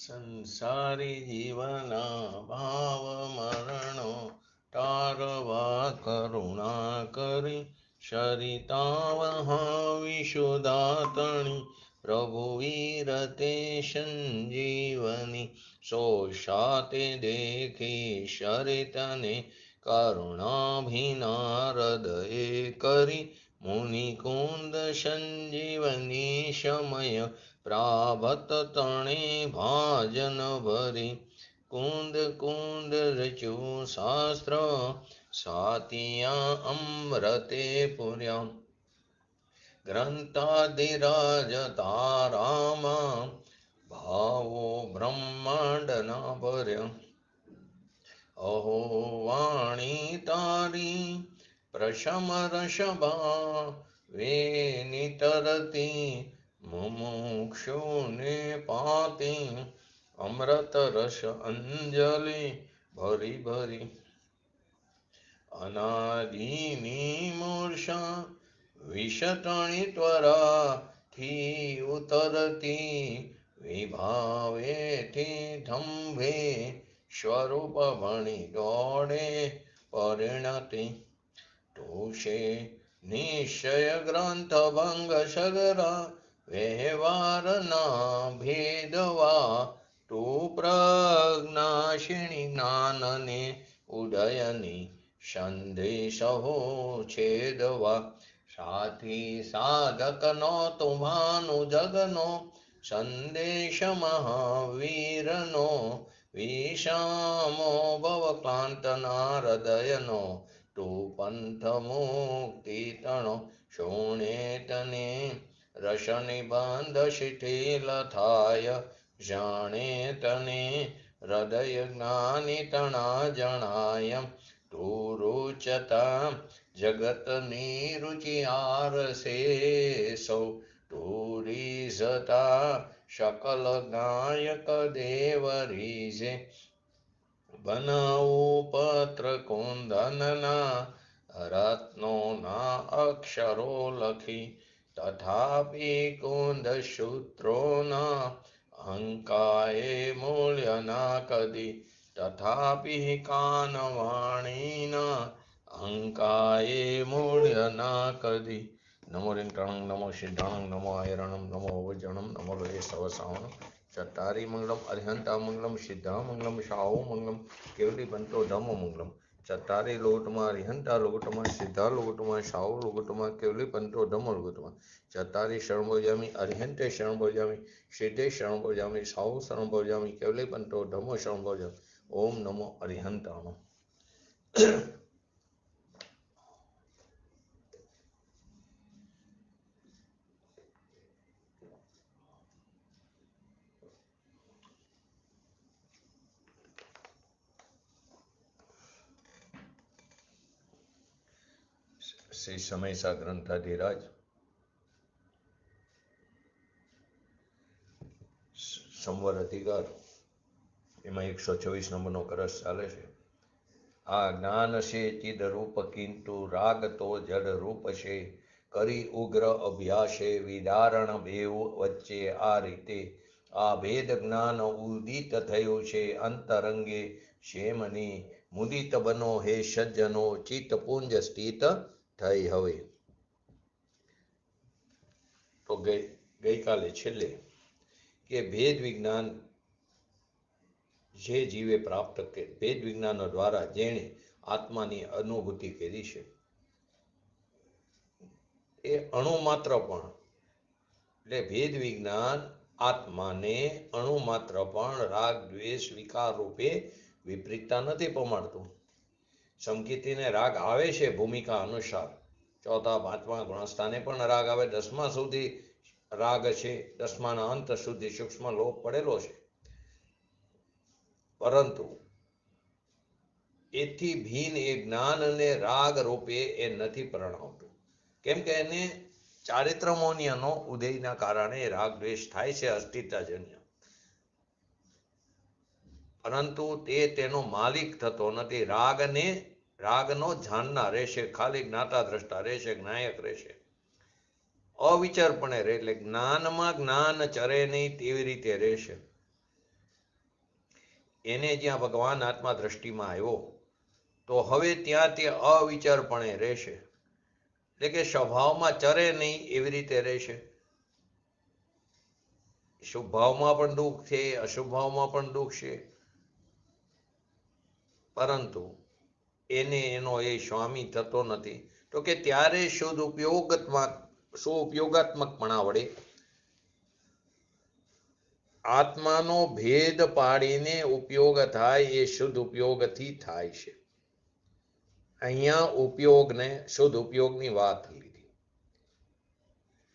સંસારી જીવના ભાવ મરણો તારવા કરુણા કરી સરિતા વિશુદાતણી પ્રભુ વીરતે સંજીવની સો શાતે દેખી સરિતને કરુણાભિના હૃદયે કરી મુનિકુંદ સંજીવની સમય પ્રાભત તણે ભાજન ભરી કુંદ કુંદ રચ્યું શાસ્ત્ર સાતિયા અમૃતે પુર્યા ગ્રંથાધિરાજ તારામાં ભાવો બ્રહ્માંડના ભર્યા અહો વાણી તારી પ્રશમ રસભા વે નિતરતી મુમુક્ષુને પાતી અમૃત રસ અંજલિ ભરી ભરી અનાદિની મૂર્છા વિષતણી ત્વરાથી ઉતરતી વિભાવેથી ધંભે સ્વરૂપ ભણી દોડે પરિણતિ તુષે નિશ્ચય ગ્રંથ ભંગ સગરા વ્યવહારના ભેદવા તું પ્રજ્ઞાશિણી જ્ઞાનને ઉદયની સંદેશો છેદવા સાથી સાધકનો તુમ્હાનો જગનો સંદેશ મહાવીરનો વિષામો ભવક્લાંતના હૃદયનો તું પંથ મુક્તિ તણો શોણે તને રસ નિબંધ શિથિલ થાય જાણે તને હૃદય જ્ઞાની તણા જણાય તું રૂચતા જગતની રુચિ આરસે સૌ તું રીઝતા શકલ ગાયક દેવ રીઝે બનાવું પત્ર કુંદનના રત્નોના અક્ષરો લખી તથાપિ કુંદ સૂત્રોના અંકાએ મૂલ્યના કદી તથાપિ કાનવાણીના અંકાએ મૂલ્યના કદી નમો રિંટાણં નમો સિદ્ધાણં નમો આયરણં નમો વજ્રણં નમો લોહે સવસાવણં ચત્તારી મંગલમ અરિહંતા મંગલમ સિદ્ધા મંગલમ શાહો મંગલમ કેવલી બંતો ધમ્મ મંગલમ ચત્તારી લોટમાં અરિહંતા લોટમાં સિદ્ધા લોટમાં શાહો લોટમાં કેવલી બંતો ધમ્મ લોટમાં ચત્તારી શરણ બોજામી અરિહંતે શરણ બોજામી સિદ્ધે શરણ બોજામી શાહો શરણ બોજામી કેવલી બંતો ધમ્મ શરણ બોજામી ઓમ નમો અરિહંતાણં શ્રી સમયસા ગ્રંથાધિરાજ સંવર અધિકાર એમાં 126 નંબરનો કરસ ચાલે છે. આ જ્ઞાન છે ચિદ રૂપ કિંતુ રાગ તો જડ રૂપ છે કરી ઉગ્ર અભ્યાસે વિદારણ બેવ વચ્ચે આ રીતે આ ભેદ જ્ઞાન ઉદિત થયું છે અંતરંગે શેમની મુદિત બનો હે સજ્જનો ચિત્ત પુંજ સ્થિત થઈ. હવે તો ગઈકાલે છેલ્લે કે ભેદ વિજ્ઞાન જે જીવે પ્રાપ્ત કે ભેદ વિજ્ઞાનો દ્વારા જેણે આત્માની અનુભૂતિ કરી છે એ અણુ માત્ર પણ એટલે ભેદ વિજ્ઞાન આત્માને અણુ માત્ર પણ રાગ દ્વેષ વિકાર રૂપે વિપરીતતા નથી પમાડતું. સમકીતીને રાગ આવે છે ભૂમિકા અનુસાર. ચોથા પાંચમા ગુણસ્થાને પણ રાગ આવે, 10મા સુધી રાગ છે, 10માના અંત સુધી સૂક્ષ્મ લોપ પડેલો છે, પરંતુ એથી ભીન એ જ્ઞાનને રાગ રૂપે એ નથી પરણાવતું. કેમ કે એને ચારિત્રમોનિયનો ઉદયના કારણે રાગ દ્વેષ થાય છે અસ્થિતાજન્ય, પરંતુ તે તેનો માલિક થતો નથી. રાગનો જાણનાર રહેશે, ખાલી જ્ઞાતા દ્રષ્ટા રહેશે, જ્ઞાયક રહેશે, અવિચારપણે રહે, એટલે જ્ઞાનમાં જ્ઞાન ચરે નહીં તેવી રીતે રહેશે. એને જ્યાં ભગવાન આત્મા દ્રષ્ટિમાં આવ્યો તો હવે ત્યાં તે અવિચરપણે રહેશે, એટલે કે સ્વભાવમાં ચરે નહીં એવી રીતે રહેશે. શુભ ભાવમાં પણ દુઃખ છે, અશુભ ભાવમાં પણ દુઃખ છે, પરંતુ એને એનો એ સ્વામી થતો નથી. તો કે ત્યારે શુદ્ધ ઉપયોગાત્મકપણા વડે આત્માનો ભેદ પાડીને ઉપયોગ થાય, એ શુદ્ધ ઉપયોગથી થાય છે. અહીંયા ઉપયોગને શુદ્ધ ઉપયોગની વાત લીધી,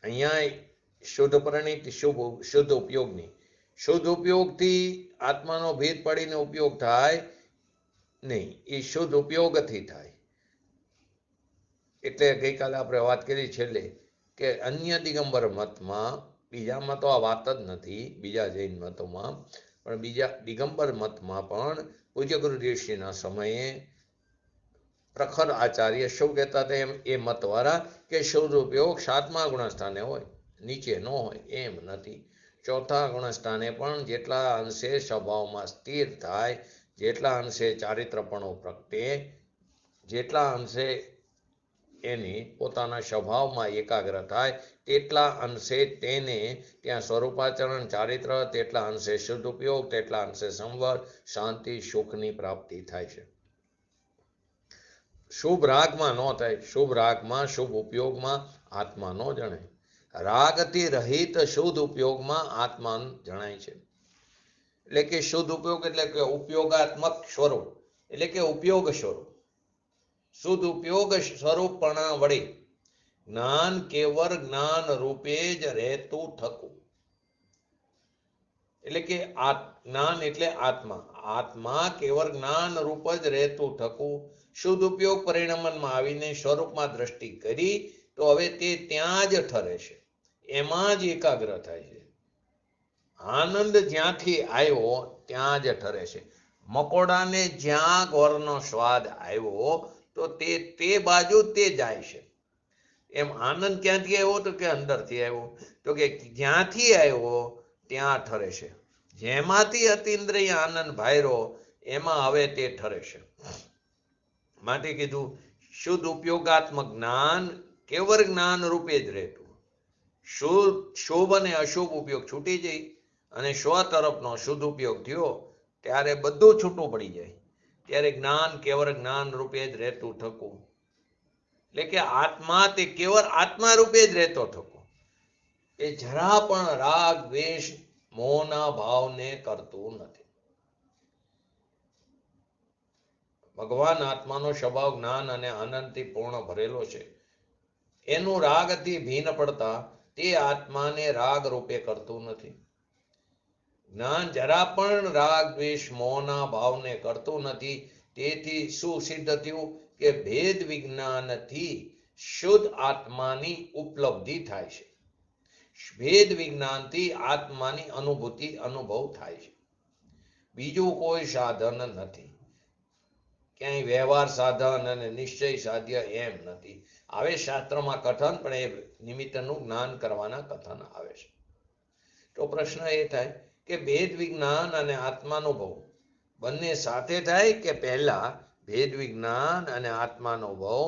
અહીંયા શુદ્ધ પરિણીત શુદ્ધ ઉપયોગની. શુદ્ધ ઉપયોગથી આત્માનો ભેદ પાડીને ઉપયોગ થાય નહીં, એ શુદ્ધ ઉપયોગથી થાય. એટલે ગઈકાલે આપણે વાત કરી છેલ્લે કે અન્ય દિગંબર મતમાં, બીજામાં તો આ વાત જ નથી, બીજા જૈન મતોમાં પણ, બીજા દિગંબર મતમાં પણ પૂજ્ય ગુરુદેવશ્રીના સમયે પ્રખર આચાર્ય શું કહેતા હતા એમ, એ મતવાળા કે શુદ્ધ ઉપયોગ 7મા ગુણસ્થાને હોય, નીચે ન હોય એમ નથી. 4થા ગુણસ્થાને પણ જેટલા અંશે સ્વભાવમાં સ્થિર થાય, જેટલા અંશે ચારિત્રપણો પ્રગટે, જેટલા અંશે એની પોતાના સ્વભાવમાં એકાગ્ર થાય, તેટલા અંશે તેને ત્યાં સ્વરૂપાચરણ ચારિત્ર, તેટલા અંશે શુદ્ધ ઉપયોગ, તેટલા અંશે સંવર, શાંતિ, સુખની પ્રાપ્તિ થાય છે. શુભ રાગમાં ન થાય. શુભ રાગમાં, શુભ ઉપયોગમાં આત્મા ન જણાય. રાગથી રહિત શુદ્ધ ઉપયોગમાં આત્મા જણાય છે. એટલે કે શુદ્ધ ઉપયોગ એટલે કે ઉપયોગાત્મક સ્વરૂપ, એટલે કે ઉપયોગ સ્વરૂપ. શુદ્ધ ઉપયોગ સ્વરૂપપણા વડે જ્ઞાન કેવળ જ્ઞાન રૂપે જ રહેતું થકું. એટલે કે જ્ઞાન એટલે આત્મા, આત્મા કેવળ જ્ઞાન રૂપ જ રહેતું થકું. શુદ્ધ ઉપયોગ પરિણમનમાં આવીને સ્વરૂપમાં દ્રષ્ટિ કરી તો હવે તે ત્યાં જ ઠરે છે, એમાં જ એકાગ્ર થાય છે. આનંદ જ્યાંથી આવ્યો ત્યાં જ ઠરે છે. મકોડાને જ્યાં ગોળનો સ્વાદ આવ્યો તો તે બાજુ તે જાય છે. એમ આનંદ ક્યાંથી આવ્યો તો કે અંદરથી આવ્યો, તો કે જ્યાંથી આવ્યો ત્યાં ઠરે છે. જેમાંથી અતિન્દ્રિય આનંદ ભાયરો એમાં હવે તે ઠરે છે. માટે કીધું શુદ્ધ ઉપયોગાત્મક જ્ઞાન કેવળ જ્ઞાન રૂપે જ રહેતું. શુભ અને અશુભ ઉપયોગ છૂટી જાય અને સ્વ તરફનો શુદ્ધ ઉપયોગ થયો ત્યારે બધું છૂટું પડી જાય, ત્યારે જ્ઞાન કેવળ જ્ઞાન રૂપે જ રહેતું થકું. એટલે કે આત્મા તે કેવળ આત્મા રૂપે જ રહેતો થકો, એ જરા પણ રાગ દ્વેષ મોહના ભાવને કરતું નથી. ભગવાન આત્માનો સ્વભાવ જ્ઞાન અને આનંદથી પૂર્ણ ભરેલો છે. એનું રાગથી ભીન પડતા તે આત્માને રાગ રૂપે કરતું નથી. જ્ઞાન જરા પણ રાગ દ્વેષ મોહના ભાવને કરતું નથી. તેથી શું સિદ્ધ થયું કે ભેદ વિજ્ઞાનથી શુદ્ધ આત્માની ઉપલબ્ધિ થાય છે. ભેદ વિજ્ઞાનથી આત્માની અનુભવ થાય છે. બીજું કોઈ સાધન નથી, ક્યાંય વ્યવહાર સાધન અને નિશ્ચય સાધ્ય એમ નથી. આવે શાસ્ત્રમાં કથન, પણ એ નિમિત્તનું જ્ઞાન કરવાના કથન આવે છે. તો પ્રશ્ન એ થાય કે ભેદ વિજ્ઞાન અને આત્માનુભવ બંને સાથે થાય કે પહેલા ભેદ વિજ્ઞાન અને આત્માનુભવ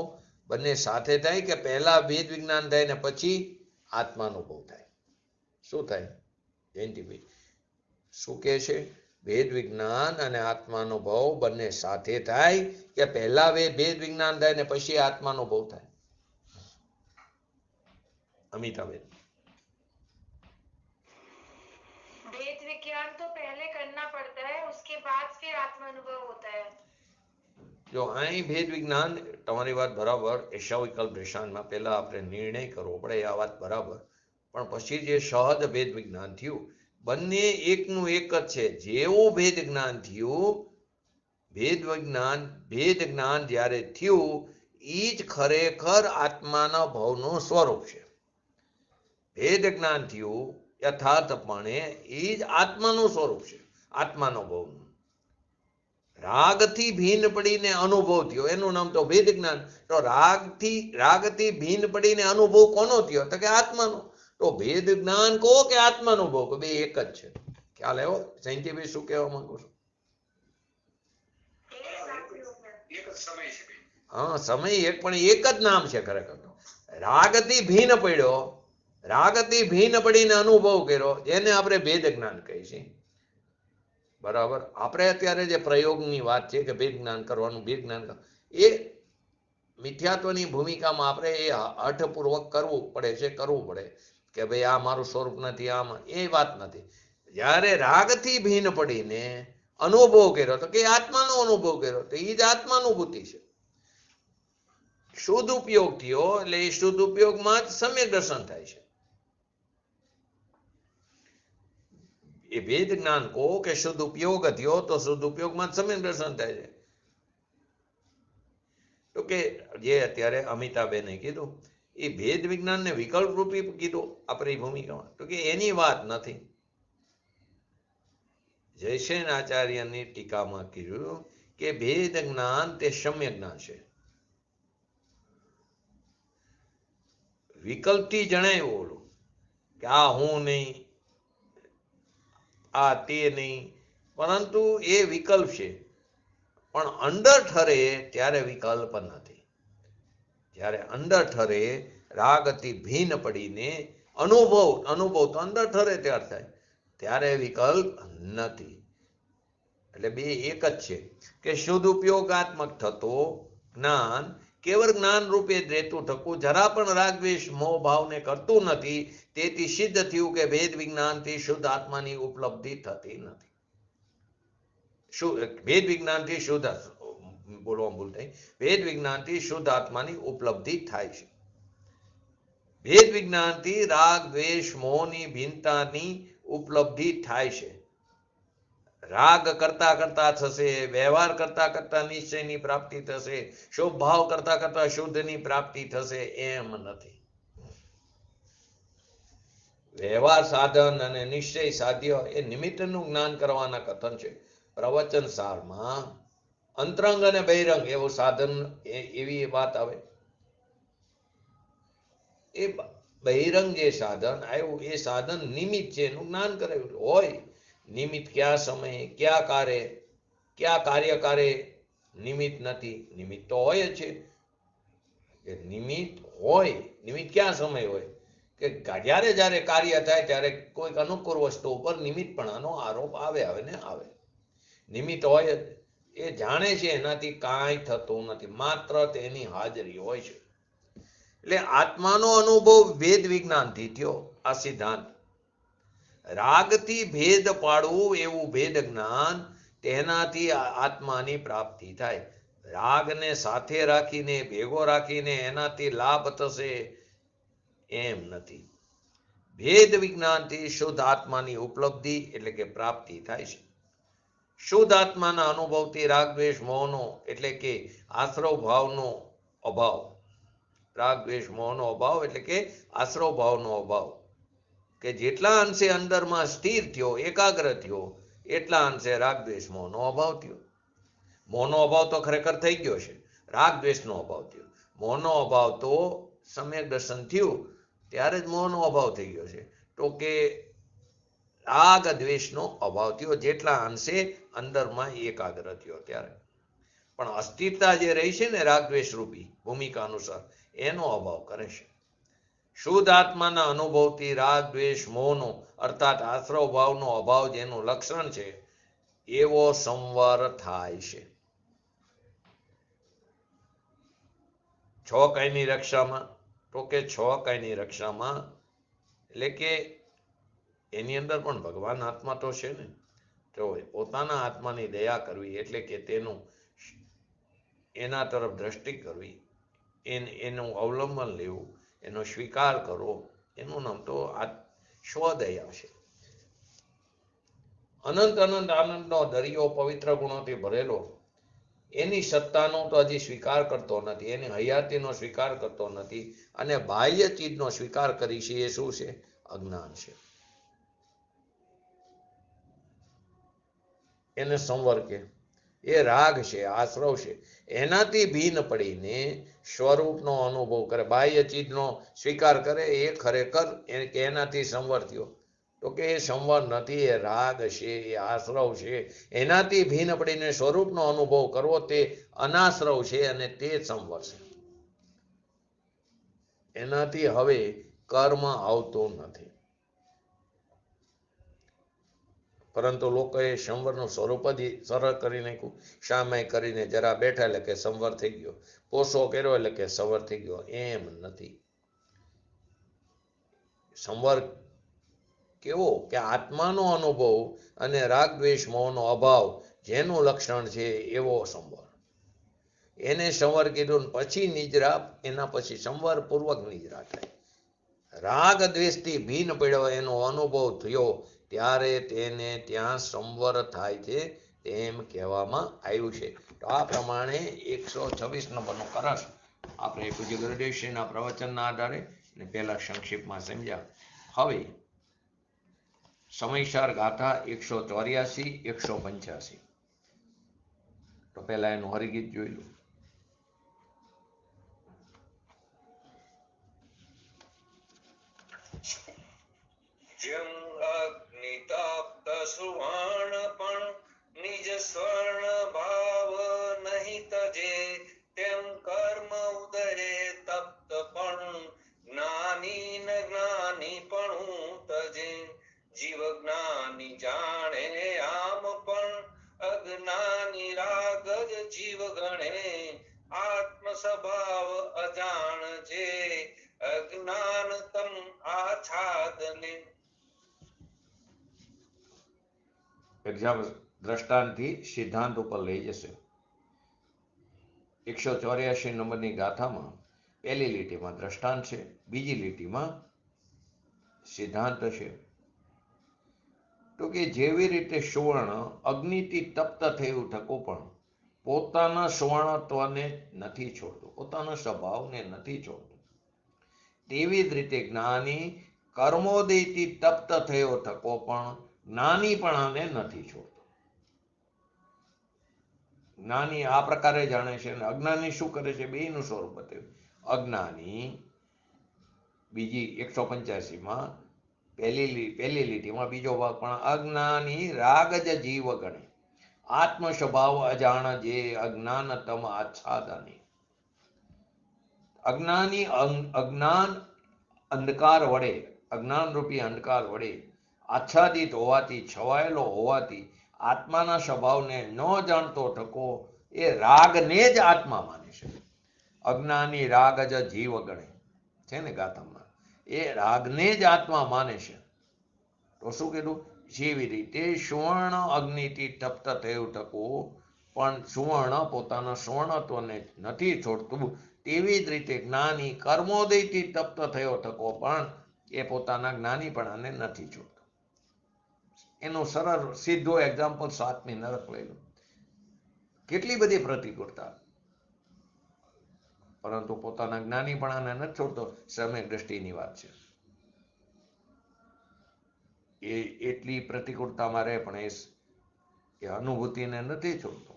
બંને સાથે થાય કે પહેલા ભેદ વિજ્ઞાન થાય ને પછી આત્માનુભવ થાય? શું થાય જયંતિભાઈ? શું કહે છે? ભેદ વિજ્ઞાન અને આત્માનુભવ બંને સાથે થાય કે પહેલા ભેદ વિજ્ઞાન થાય ને પછી આત્માનુભવ થાય? अमिताबेन, वेद विज्ञान तो पहले करना पड़ता है, उसके बाद फिर आत्मानुभव होता है. જો અહીં ભેદ વિજ્ઞાન, તમારી વાત બરાબર, એશા વિકલ્પ નિશાનમાં પહેલા આપણે નિર્ણય કરવો પડે, આ વાત બરાબર. પણ પછી જે સહજ ભેદ વિજ્ઞાન થયું, બંને એકનું એક જ છે. જેવું ભેદ જ્ઞાન થયું, ભેદ જ્ઞાન જ્યારે થયું એ જ ખરેખર આત્માના ભવનું સ્વરૂપ છે. ભેદ જ્ઞાન થયું યથાર્થપણે એ જ આત્માનું સ્વરૂપ છે, આત્માનો ભવનું. રાગથી ભીન પડીને અનુભવ થયો એનું નામ તો ભેદ જ્ઞાન. તો રાગથી ભીન પડીને અનુભવ કોનો થયો? તો કે આત્માનો. તો ભેદ જ્ઞાન કહો કે આત્માનુભવ, બે એક જ છે. ખ્યાલ આવ્યો જયંતિભાઈ? શું કહેવા માંગુ છું? હા, સમય એક, પણ એક જ નામ છે ખરેખર. રાગથી ભીન પડ્યો, રાગથી ભીન પડીને અનુભવ કર્યો, એને આપણે ભેદ જ્ઞાન કહીએ છીએ. બરાબર. આપણે અત્યારે જે પ્રયોગની વાત છે કે ભેદ જ્ઞાન કરવાનું, ભેદ જ્ઞાન એ મિથ્યાત્વની ભૂમિકામાં આપણે એ અર્થપૂર્વક કરવું પડે છે, કરવું પડે કે ભાઈ આ મારું સ્વરૂપ નથી, આમાં એ વાત નથી. જ્યારે રાગથી ભીન પડીને અનુભવ કર્યો તો કે આત્માનો અનુભવ કર્યો, તો એ જ આત્માનુભૂતિ છે. શુદ્ધ ઉપયોગ થયો એટલે એ શુદ્ધ ઉપયોગમાં જ સમ્યક દર્શન થાય છે. એ ભેદ જ્ઞાન કહો કે શુદ્ધ ઉપયોગ થયો તો શુદ્ધ ઉપયોગમાં જ સમ્યક દર્શન થાય છે. તો કે જે અત્યારે અમિતાબેને કીધું એ ભેદ વિજ્ઞાનને વિકલ્પ રૂપી કીધું આપણી ભૂમિકામાં, તો કે એની વાત નથી. જયસેન આચાર્યની ટીકામાં કીધું કે ભેદ જ્ઞાન તે સમ્યક જ્ઞાન છે. વિકલ્પથી જણાવ્યું ઓલું કે આ હું નહીં, આ તે નહીં, પરંતુ એ વિકલ્પ છે. પણ અંદર ઠરે ત્યારે વિકલ્પ નથી. જ્યારે અંદર ઠરે રાગથી ભીન પડીને અનુભવ તો અંદર ઠરે ત્યાર થાય, ત્યારે વિકલ્પ નથી. એટલે બે એક જ છે કે શુદ્ધ ઉપયોગાત્મક થતો જ્ઞાન કેવળ જ્ઞાન રૂપે જ રહેતું થકું, જરા પણ રાગ દ્વેષ મોહ ભાવને કરતું નથી. તેથી સિદ્ધ થયું કે ભેદ વિજ્ઞાનથી શુદ્ધ આત્માની ઉપલબ્ધિ થતી નથી. ભેદ વિજ્ઞાનથી શુદ્ધ, બોલવા ભૂલ થઈ, ભેદ વિજ્ઞાનથી શુદ્ધ આત્માની ઉપલબ્ધિ થાય છે. ભેદ વિજ્ઞાનથી રાગ દ્વેષ મોહની ભિન્નતાની ઉપલબ્ધિ થાય છે. રાગ કરતા કરતા થશે, વ્યવહાર કરતા કરતા નિશ્ચયની પ્રાપ્તિ થશે, શુભ ભાવ કરતા કરતા શુદ્ધની પ્રાપ્તિ થશે, એમ નથી. વ્યવહાર સાધન અને નિશ્ચય સાધ્ય એ નિમિત્તનું જ્ઞાન કરવાના કથન છે. પ્રવચન સારમાં અંતરંગ અને બહિરંગ એવું સાધન, એવી વાત આવે. એ બહિરંગ જે સાધન આવ્યું એ સાધન નિમિત્ત છે, એનું જ્ઞાન કરાવ્યું હોય. નિમિત્ત કયા સમયે કયા કાર્યકારે નિમિત્ત નથી, નિમિત્ત તો હોય જ છે. નિમિત્ત હોય, નિમિત્ત ક્યાં સમય હોય કે જ્યારે જ્યારે કાર્ય થાય ત્યારે કોઈક અનુકૂળ વસ્તુ ઉપર નિમિત્તપણાનો આરોપ આવે ને આવે. નિમિત્ત હોય જ, એ જાણે છે એનાથી કાંઈ થતું નથી, માત્ર તેની હાજરી હોય છે. એટલે આત્માનો અનુભવ ભેદ વિજ્ઞાનથી થયો. આ સિદ્ધાંત રાગથી ભેદ પાડવું એવું ભેદ જ્ઞાન, તેનાથી આત્માની પ્રાપ્તિ થાય. રાગને સાથે રાખીને ભેગો રાખીને એનાથી લાભ થશે એમ નથી. ભેદ વિજ્ઞાનથી શુદ્ધ આત્માની ઉપલબ્ધિ એટલે કે પ્રાપ્તિ થાય છે. શુદ્ધ આત્માના અનુભવથી રાગ દ્વેષ મોહનો એટલે કે આશ્રવ ભાવનો અભાવ, રાગ દ્વેષ મોહનો અભાવ એટલે કે આશ્રવ ભાવનો અભાવ, કે જેટલા અંશે અંદરમાં સ્થિર થયો, એકાગ્ર થયો, એટલા અંશે રાગ દ્વેષ મોહનો અભાવ થયો. મોહનો અભાવ તો ખરેખર થઈ ગયો છે, રાગ દ્વેષનો અભાવ થયો. મોહનો અભાવ તો સમ્યક દર્શન થયું ત્યારે જ મોહનો અભાવ થઈ ગયો છે. તો કે રાગ દ્વેષનો અભાવ થયો જેટલા અંશે અંદરમાં એકાગ્ર થયો ત્યારે. પણ અસ્થિરતા જે રહી છે ને રાગ દ્વેષ રૂપી ભૂમિકા અનુસાર, એનો અભાવ કરે છે. શુદ્ધ આત્માના અનુભવથી રાગ દ્વેષ મોહનો અર્થાત આશ્રવ ભાવનો અભાવ જેનું લક્ષણ છે, એવો સંવર થાય છે. 6 કાયની રક્ષામાં, તો કે 6 કાયની રક્ષામાં એટલે કે એની અંદર પણ ભગવાન આત્મા તો છે ને, તો પોતાના આત્માની દયા કરવી એટલે કે તેનું એના તરફ દ્રષ્ટિ કરવી, એનું અવલંબન લેવું, એનો સ્વીકાર કરવો, એનું નામ તો આ સ્વદયા છે. અનંત આનંદનો દરિયો પવિત્ર ગુણોથી ભરેલો, એની સત્તાનો તો હજી સ્વીકાર કરતો નથી, એની હયાતીનો સ્વીકાર કરતો નથી, અને બાહ્ય ચીજનો સ્વીકાર કરી છે. એ શું છે? અજ્ઞાન છે. એને સંવર કે એ રાગ છે, આશ્રવ છે. એનાથી ભીન પડીને સ્વરૂપનો અનુભવ કરે, બાહ્ય ચીજનો સ્વીકાર કરે, એ ખરેખર એનાથી સંવર થયો. તો કે એ સંવર નથી, એ રાગ છે, એ આશ્રવ છે. એનાથી ભિન્ન પડીને સ્વરૂપનો અનુભવ કરવો તે અનાશ્રવ છે અને તે સંવર છે. એનાથી હવે કર્મ આવતું નથી. પરંતુ લોકોએ સંવરનું સ્વરૂપ જ સરળ કરી નાખ્યું. સામે કરીને જરા બેઠા એટલે કે સંવર થઈ ગયો, પોસો કર્યો એટલે કે સંવર થઈ ગયો. એમ નથી. સંવર કેવો કે આત્માનો અનુભવ અને રાગ દ્વેષ મોહનો અભાવ જેનું લક્ષણ છે એવો સંવર. એને સંવર કીધું. પછી નિજરા, એના પછી સંવર પૂર્વક નિજરા થાય. રાગ દ્વેષથી ભિન્ન પડ્યો એનો અનુભવ થયો ત્યારે તેને ત્યાં સંવર થાય છે તેમ કહેવામાં આવ્યું છે. તો આ પ્રમાણે 126 નંબરનો કરસ આપણે પૂજ્ય ગુરુદેવશ્રીના પ્રવચનના આધારે ને પહેલા સંક્ષિપ્તમાં સમજ્યા. હવે સમયસાર ગાથા 184, 185. તો પહેલા એનું હરિગીત જોઈ લો. જેમ અગ્નિતપ્ત સુવર્ણ પણ નિજ સ્વર્ણ ભાવ નહીં તજે, તેમ કર્મ ઉદરે તપ્ત પણ જ્ઞાની ન જ્ઞાની પણ તજે. જીવ જ્ઞાની જાણે આમ પણ અજ્ઞાની રાગ જ જીવ ગણે. આત્મ સ્વભાવ અજાણ જે અજ્ઞાન તમ આચ્છાદને. એક્ઝામ દ્રષ્ટાંતથી સિદ્ધાંત ઉપર લઈ જશે. 184 નંબરની ગાથામાં પહેલી લીટીમાં દ્રષ્ટાંત છે, બીજી લીટીમાં સિદ્ધાંત છે. તો કે જેવી રીતે સુવર્ણ અગ્નિથી તપ્ત થયું થકો પણ પોતાના સુવર્ણત્વને નથી છોડતું, પોતાના સ્વભાવને નથી છોડતું, તેવી જ રીતે જ્ઞાની કર્મોદયથી તપ્ત થયો થકો પણ જ્ઞાનીપણાને નથી છોડતો. જ્ઞાની આ પ્રકારે જાણે છે અને અજ્ઞાની શું કરે છે? બેયનું સ્વરૂપ બતાવ્યું. અજ્ઞાની બીજી 185માં પહેલી લીટીમાં બીજો ભાગ પણ અજ્ઞાની રાગ જ જીવ ગણે. આત્મ સ્વભાવ અજાણ જે અજ્ઞાનતમ આચ્છાદની. અજ્ઞાની અજ્ઞાન અંધકાર વડે, અજ્ઞાન રૂપી અંધકાર વડે આચ્છાદિત હોવાથી, છવાયેલો હોવાથી આત્માના સ્વભાવને ન જાણતો થકો એ રાગને જ આત્મા માને છે. અજ્ઞાની રાગ જ જીવ ગણે છે ને ગાથામાં, એ રાગને જ આત્મા માને છે. તો શું કીધું? જેવી રીતે સુવર્ણ અગ્નિથી તપ્ત થયું થકો પણ સુવર્ણ પોતાના સુવર્ણત્વને નથી છોડતું, તેવી જ રીતે જ્ઞાની કર્મોદયથી તપ્ત થયો થકો પણ એ પોતાના જ્ઞાનીપણાને નથી છોડતો. એનું સરળ સીધું એક્ઝામ્પલ 7મી નરક લઈ લો. કેટલી બધી પ્રતિકૂળતા, પરંતુ પોતાના જ્ઞાનીપણાને નથી છોડતો. સમય દ્રષ્ટિની વાત છે. એ એટલી પ્રતિકૂળતામાં રહે પણ એ અનુભૂતિને નથી છોડતો.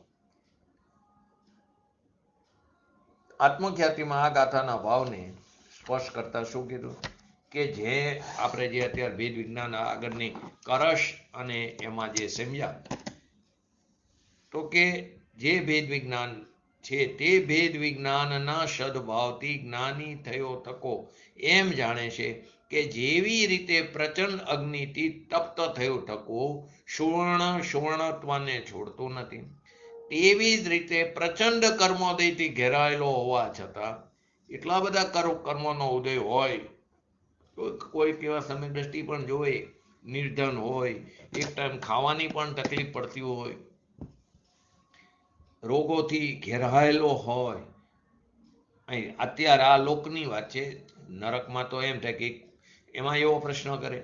આત્મખ્યાતિમાં આ ગાથાના ભાવને સ્પર્શ કરતા શું કીધું? કે જે આપણે જે અત્યારે ભેદ વિજ્ઞાન આગળની કરશ અને એમાં જે સમજ્યા, તો કે જે ભેદ વિજ્ઞાન છે તે ભેદ વિજ્ઞાનના સદભાવથી જ્ઞાની થયો થકો એમ જાણે છે કે જેવી રીતે પ્રચંડ અગ્નિથી તપ્ત થયો થકો સુવર્ણ સુવર્ણત્વને છોડતું નથી, તેવી જ રીતે પ્રચંડ કર્મોદયથી ઘેરાયેલો હોવા છતાં એટલા બધા કર્મોનો ઉદય હોય, કોઈ કેવા સમય દ્રષ્ટિ પણ જોવે, નિર્ધન હોય, એક ટાઈમ ખાવાની પણ તકલીફ પડતી હોય, રોગોથી ઘેરાયેલો હોય. અહીં અત્યારે આ લોકની વાત છે. નરકમાં તો એમ થાય કે એમાં એવો પ્રશ્ન કરે,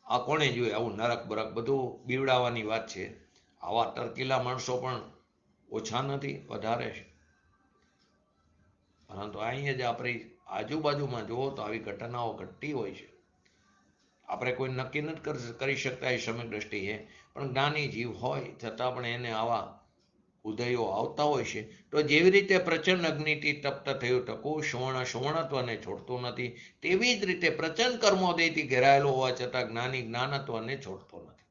આ કોણે જોયું આવું નરક બરક? બધું બીવડાવવાની વાત છે. આવા ટરકીલા માણસો પણ ઓછા નથી, વધારે છે. પરંતુ અહીંયા જ આપણી આજુબાજુમાં જુઓ તો આવી ઘટનાઓ ઘટતી હોય છે. આપણે કોઈ નક્કી નથી કરી શકતા એ સમય દ્રષ્ટિએ, પણ જ્ઞાની જીવ હોય છતાં પણ એને આવા ઉદયો આવતા હોય છે. તો જેવી રીતે પ્રચંડ અગ્નિથી તપ્ત થયું ટકું સુવર્ણત્વને છોડતું નથી, તેવી જ રીતે પ્રચંડ કર્મોદયથી ઘેરાયેલો હોવા છતાં જ્ઞાની જ્ઞાનત્વને છોડતો નથી.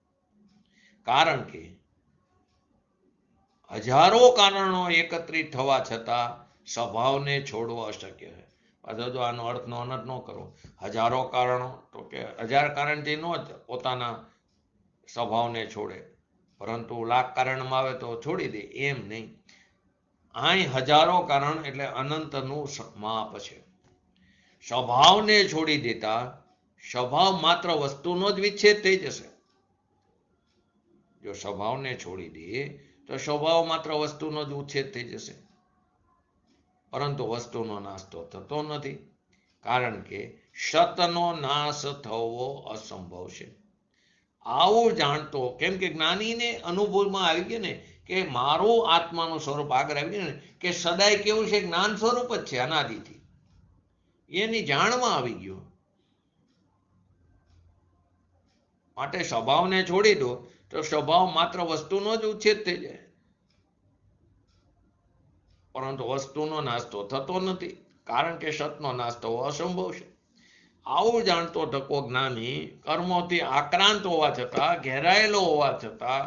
કારણ કે હજારો કારણો એકત્રિત થવા છતાં સ્વભાવને છોડવો અશક્ય છે. પાછો જો આનો અર્થ નો અનર્થ ન કરો. હજારો કારણો તો કે 1000 કારણથી નો જ પોતાના સ્વભાવને છોડે, પરંતુ લાખ કારણમાં આવે તો છોડી દે, એમ નહીં. અહીં હજારો કારણ એટલે અનંતનું માપ છે. સ્વભાવને છોડી દેતા સ્વભાવ માત્ર વસ્તુનો જ વિચ્છેદ થઈ જશે. જો સ્વભાવને છોડી દે તો સ્વભાવ માત્ર વસ્તુનો જ ઉચ્છેદ થઈ જશે, પરંતુ વસ્તુનો નાશ તો થતો નથી, કારણ કે સતનો નાશ થવો અસંભવ છે. આવું જાણતો, કેમ કે જ્ઞાનીને અનુભવમાં આવી ગયું ને કે મારું આત્માનું સ્વરૂપ આગળ આવી ગયું ને કે સદાય કેવું છે, જ્ઞાન સ્વરૂપ જ છે અનાદિથી, એની જાણમાં આવી ગયું. માટે સ્વભાવને છોડી દો તો સ્વભાવ માત્ર વસ્તુનો જ ઉચ્છેદ થઈ જાય, પરંતુ વસ્તુનો નાશ તો થતો નથી, કારણ કે સતનો નાશ થવો અસંભવ છે. આવું જાણતો ટકો જ્ઞાની કર્મોથી આક્રાંત હોવા છતાં, ઘેરાયેલો હોવા છતાં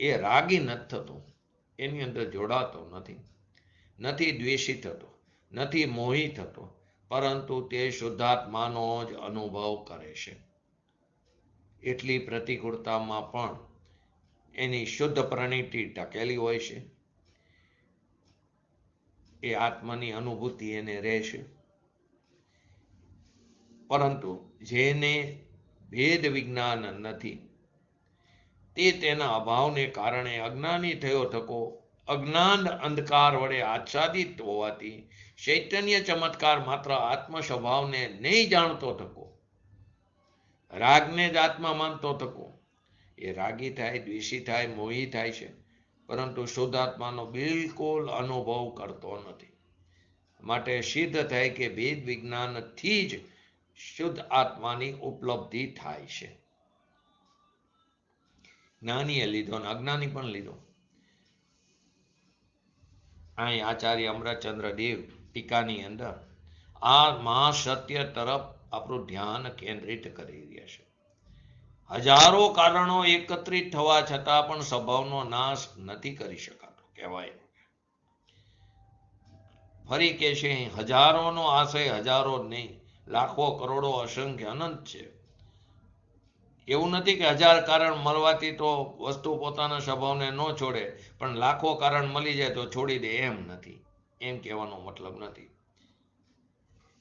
એ રાગી નથી થતો, એની અંદર જોડાતો નથી, નથી દ્વેષી થતો, નથી મોહી થતો, પરંતુ તે શુદ્ધાત્માનો જ અનુભવ કરે છે. એટલી પ્રતિકૂળતામાં પણ એની શુદ્ધ પ્રણીતિ ટકેલી હોય છે. એ આત્માની અનુભૂતિ એને રહેશે. પરંતુ જેને ભેદ વિજ્ઞાન નથી, તે તેના અભાવને કારણે અજ્ઞાની થયો થકો અજ્ઞાન અંધકાર વડે આચ્છાદિત હોવાથી ચૈતન્ય ચમત્કાર માત્ર આત્મ સ્વભાવને નહીં જાણતો થકો, રાગને જ આત્મા માનતો થકો, એ રાગી થાય, દ્વેષી થાય, મોહી થાય છે, પરંતુ શુદ્ધ આત્માનો બિલકુલ અનુભવ કરતો નથી. માટે સિદ્ધ થાય કે ભેદ વિજ્ઞાનથી જ શુદ્ધ આત્માની ઉપલબ્ધિ થાય છે. જ્ઞાનીએ લીધો ને અજ્ઞાની પણ લીધો. અહીં આચાર્ય અમરચંદ્ર દેવ ટીકાની અંદર આ મહાસત્ય તરફ આપણું ધ્યાન કેન્દ્રિત કરી રહ્યા છે. હજારો કારણો એકત્રિત થવા છતાં પણ સ્વભાવનો નાશ નથી કરી શકાતો કહેવાય. ફરી કે છે હજારોનો આશય હજારો નહીં, લાખો કરોડો અસંખ્ય અનંત છે. એવું નથી કે 1000 કારણ મળવાથી તો વસ્તુ પોતાના સ્વભાવને ન છોડે, પણ લાખો કારણ મળી જાય તો છોડી દે, એમ નથી, એમ કહેવાનો મતલબ નથી.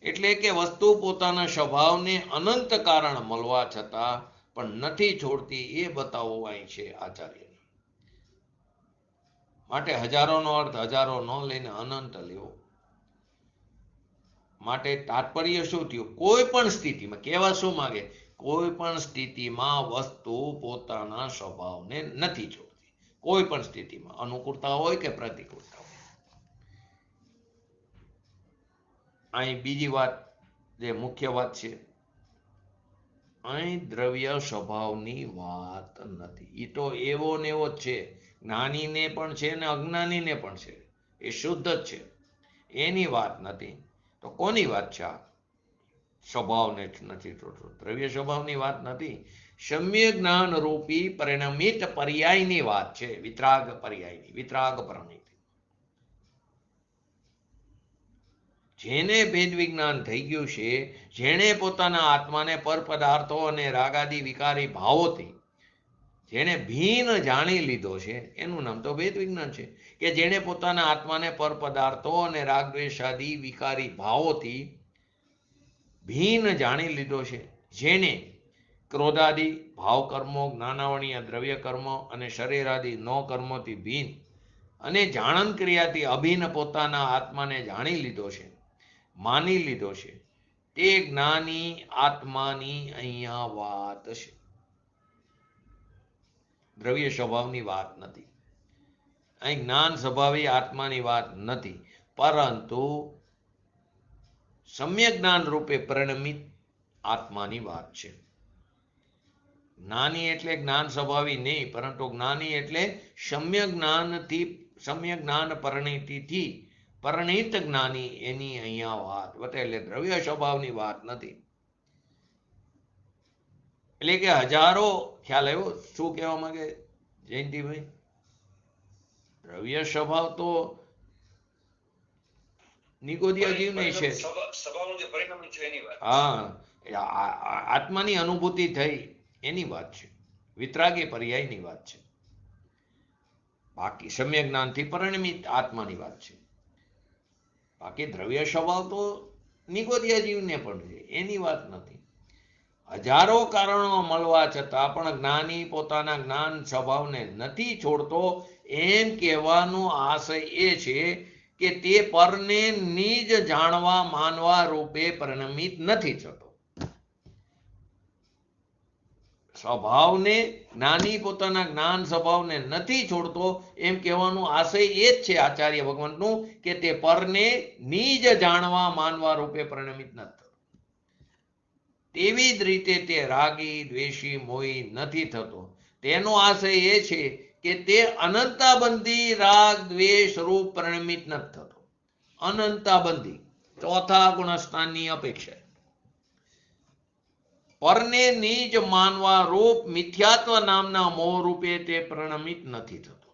એટલે કે વસ્તુ પોતાના સ્વભાવને અનંત કારણ મળવા છતાં પણ નથી છોડતી, એ બતાવવું અહીં છે આચાર્ય. માટે હજારોનો અર્થ હજારો ન લઈને અનંત લેવો. માટે તાત્પર્ય શું થયું? કોઈ પણ સ્થિતિમાં કહેવા શું માંગે? કોઈ પણ સ્થિતિમાં વસ્તુ પોતાના સ્વભાવને નથી છોડતી, કોઈ પણ સ્થિતિમાં, અનુકૂળતા હોય કે પ્રતિકૂળતા હોય. અહીં બીજી વાત, જે મુખ્ય વાત છે, અહીં દ્રવ્ય સ્વભાવની વાત નથી. એ તો એવો ને એવો જ છે, જ્ઞાનીને પણ છે ને અજ્ઞાનીને પણ છે, એ શુદ્ધ જ છે, એની વાત નથી. તો કોની વાત છે આ? સ્વભાવને નથી છોડતો, દ્રવ્ય સ્વભાવની વાત નથી, સમ્યક જ્ઞાન રૂપી પરિણમિત પર્યાયની વાત છે, વિતરાગ પર્યાયની, વિતરાગ પ્રણિત. જેને ભેદ વિજ્ઞાન થઈ ગયું છે, જેણે પોતાના આત્માને પર પદાર્થો અને રાગાદી વિકારી ભાવોથી જેણે ભીન જાણી લીધો છે, એનું નામ તો ભેદ વિજ્ઞાન છે. કે જેણે પોતાના આત્માને પર પદાર્થો અને રાગદ્વેષાદી વિકારી ભાવોથી ભીન જાણી લીધો છે, જેણે ક્રોધાદી ભાવ કર્મો, જ્ઞાનાવણીય દ્રવ્ય કર્મો અને શરીરાદી નો કર્મોથી ભીન અને જાણન ક્રિયાથી અભિન્ન પોતાના આત્માને જાણી લીધો છે, માની લીધો છે, તે જ્ઞાની આત્માની અહીંયા વાત છે. દ્રવ્ય સ્વભાવની વાત નથી, અહીં જ્ઞાન સ્વભાવી આત્માની વાત નથી, પરંતુ સમ્યક જ્ઞાન રૂપે પરિણમિત આત્માની વાત છે. જ્ઞાની એટલે જ્ઞાન સ્વભાવી નહીં, પરંતુ જ્ઞાની એટલે સમ્યક જ્ઞાન પરિણીતિથી પરિણીત જ્ઞાની, એની અહીંયા વાત બતાવે. એટલે દ્રવ્ય સ્વભાવની વાત નથી. એટલે કે હજારો, ખ્યાલ આવ્યો શું કહેવા માંગે જયંતિભાઈ? દ્રવ્ય સ્વભાવ તો નિગોદિયા જીવને છે. સ્વભાવનું જે પરિણામ છે એની વાત. હા, આત્માની અનુભૂતિ થઈ એની વાત છે. વિતરાગી પર્યાયની વાત છે. બાકી સમ્યક જ્ઞાનથી પરિણમિત આત્માની વાત છે. બાકી દ્રવ્ય સ્વભાવ તો નિગોદિયા જીવને પણ છે, એની વાત નથી. હજારો કારણો મળવા છતાં પણ જ્ઞાની પોતાના જ્ઞાન સ્વભાવને નથી છોડતો, એમ કહેવાનો આશય એ છે કે તે પરને નિજ જાણવા માનવા રૂપે પરિણમિત નથી થતો. સ્વભાવને, જ્ઞાની પોતાના જ્ઞાન સ્વભાવને નથી છોડતો, એમ કહેવાનો આશય એ જ છે આચાર્ય ભગવંતનું કે તે પરને નિજ જાણવા માનવા રૂપે પરિણમિત નથી થતો. તેવી જ રીતે તે રાગી, દ્વેષી, મોહી નથી થતો. તેનો આશય એ છે કે તે અનંતાબંધી રાગ દ્વેષ રૂપ પરિણમિત નથી થતો. અનંતાબંધી, ચોથા ગુણસ્થાનની અપેક્ષા. પરને નિજ માનવા રૂપ મિથ્યાત્વ નામના મોહ રૂપે તે પરિણમિત નથી થતો.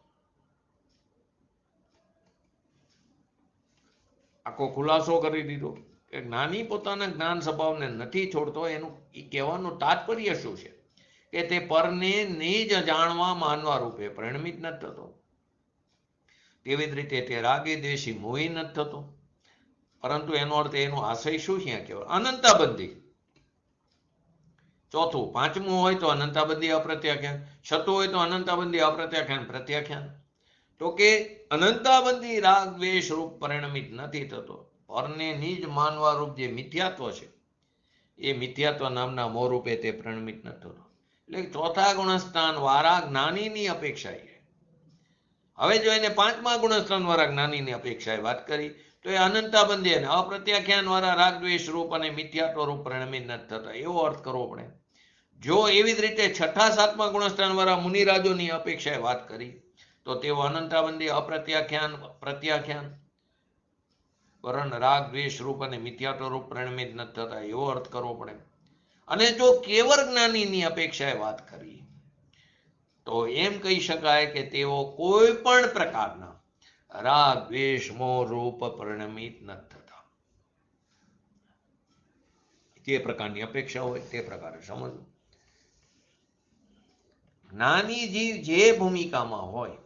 આખો ખુલાસો કરી દીધો કે જ્ઞાની પોતાના જ્ઞાન સ્વભાવને નથી છોડતો. એનું કહેવાનું તાત્પર્ય શું છે કે તે પરને નિજ જાણવા માનવા રૂપે પરિણમિત નથી થતો. તેવી જ રીતે તે રાગી, દ્વેષી, મોહી નથી થતો. પરંતુ એનો અર્થ, એનો આશય શું છે કહેવાય? અનંતાબંધી. ચોથું, પાંચમું હોય તો અનંતાબંધી અપ્રત્યાખ્યાન, છઠ્ઠું હોય તો અનંતાબંધી અપ્રત્યાખ્યાન પ્રત્યાખ્યાન. તો કે અનંતાબંધી રાગ દ્વેષ રૂપ પરિણમિત નથી થતો. પરને નિજ માનવા રૂપ જે મિથ્યાત્વ છે, એ મિથ્યાત્વ નામના મોહ રૂપે તે પરિણમિત નથી થતો. એટલે ચોથા ગુણસ્થાન વાળા જ્ઞાનીની અપેક્ષા છે. હવે જો એને પાંચમા ગુણસ્થાન વાળા જ્ઞાનીની અપેક્ષાએ વાત કરી તો એ અનંતાબંધી અને અપ્રત્યાખ્યાન વાળા રાગ દ્વેષ રૂપ અને મિથ્યાત્વ રૂપ પરિણમિત નથી થતા, એવો અર્થ કરવો પડે. જો એવી જ રીતે છઠ્ઠા સાતમા ગુણસ્થાન વાળા મુનિરાજોની અપેક્ષાએ વાત કરી તો તેઓ અનંતાબંધી, અપ્રત્યાખ્યાન, પ્રત્યાખ્યાન વરણ રાગ દ્વેષ રૂપ અને મિથ્યાત્વ રૂપ પરિણમિત નથી થતા, એવો અર્થ કરવો પડે. અને જો કેવળ જ્ઞાનીની અપેક્ષાએ વાત કરી તો એમ કહી શકાય કે તેઓ કોઈ પણ પ્રકારના રાગ દ્વેષ મોહ રૂપ પરિણમિત નથી થતા. જે પ્રકારની અપેક્ષા હોય તે પ્રકારે સમજવું. જ્ઞાની જીવ જે ભૂમિકામાં હોય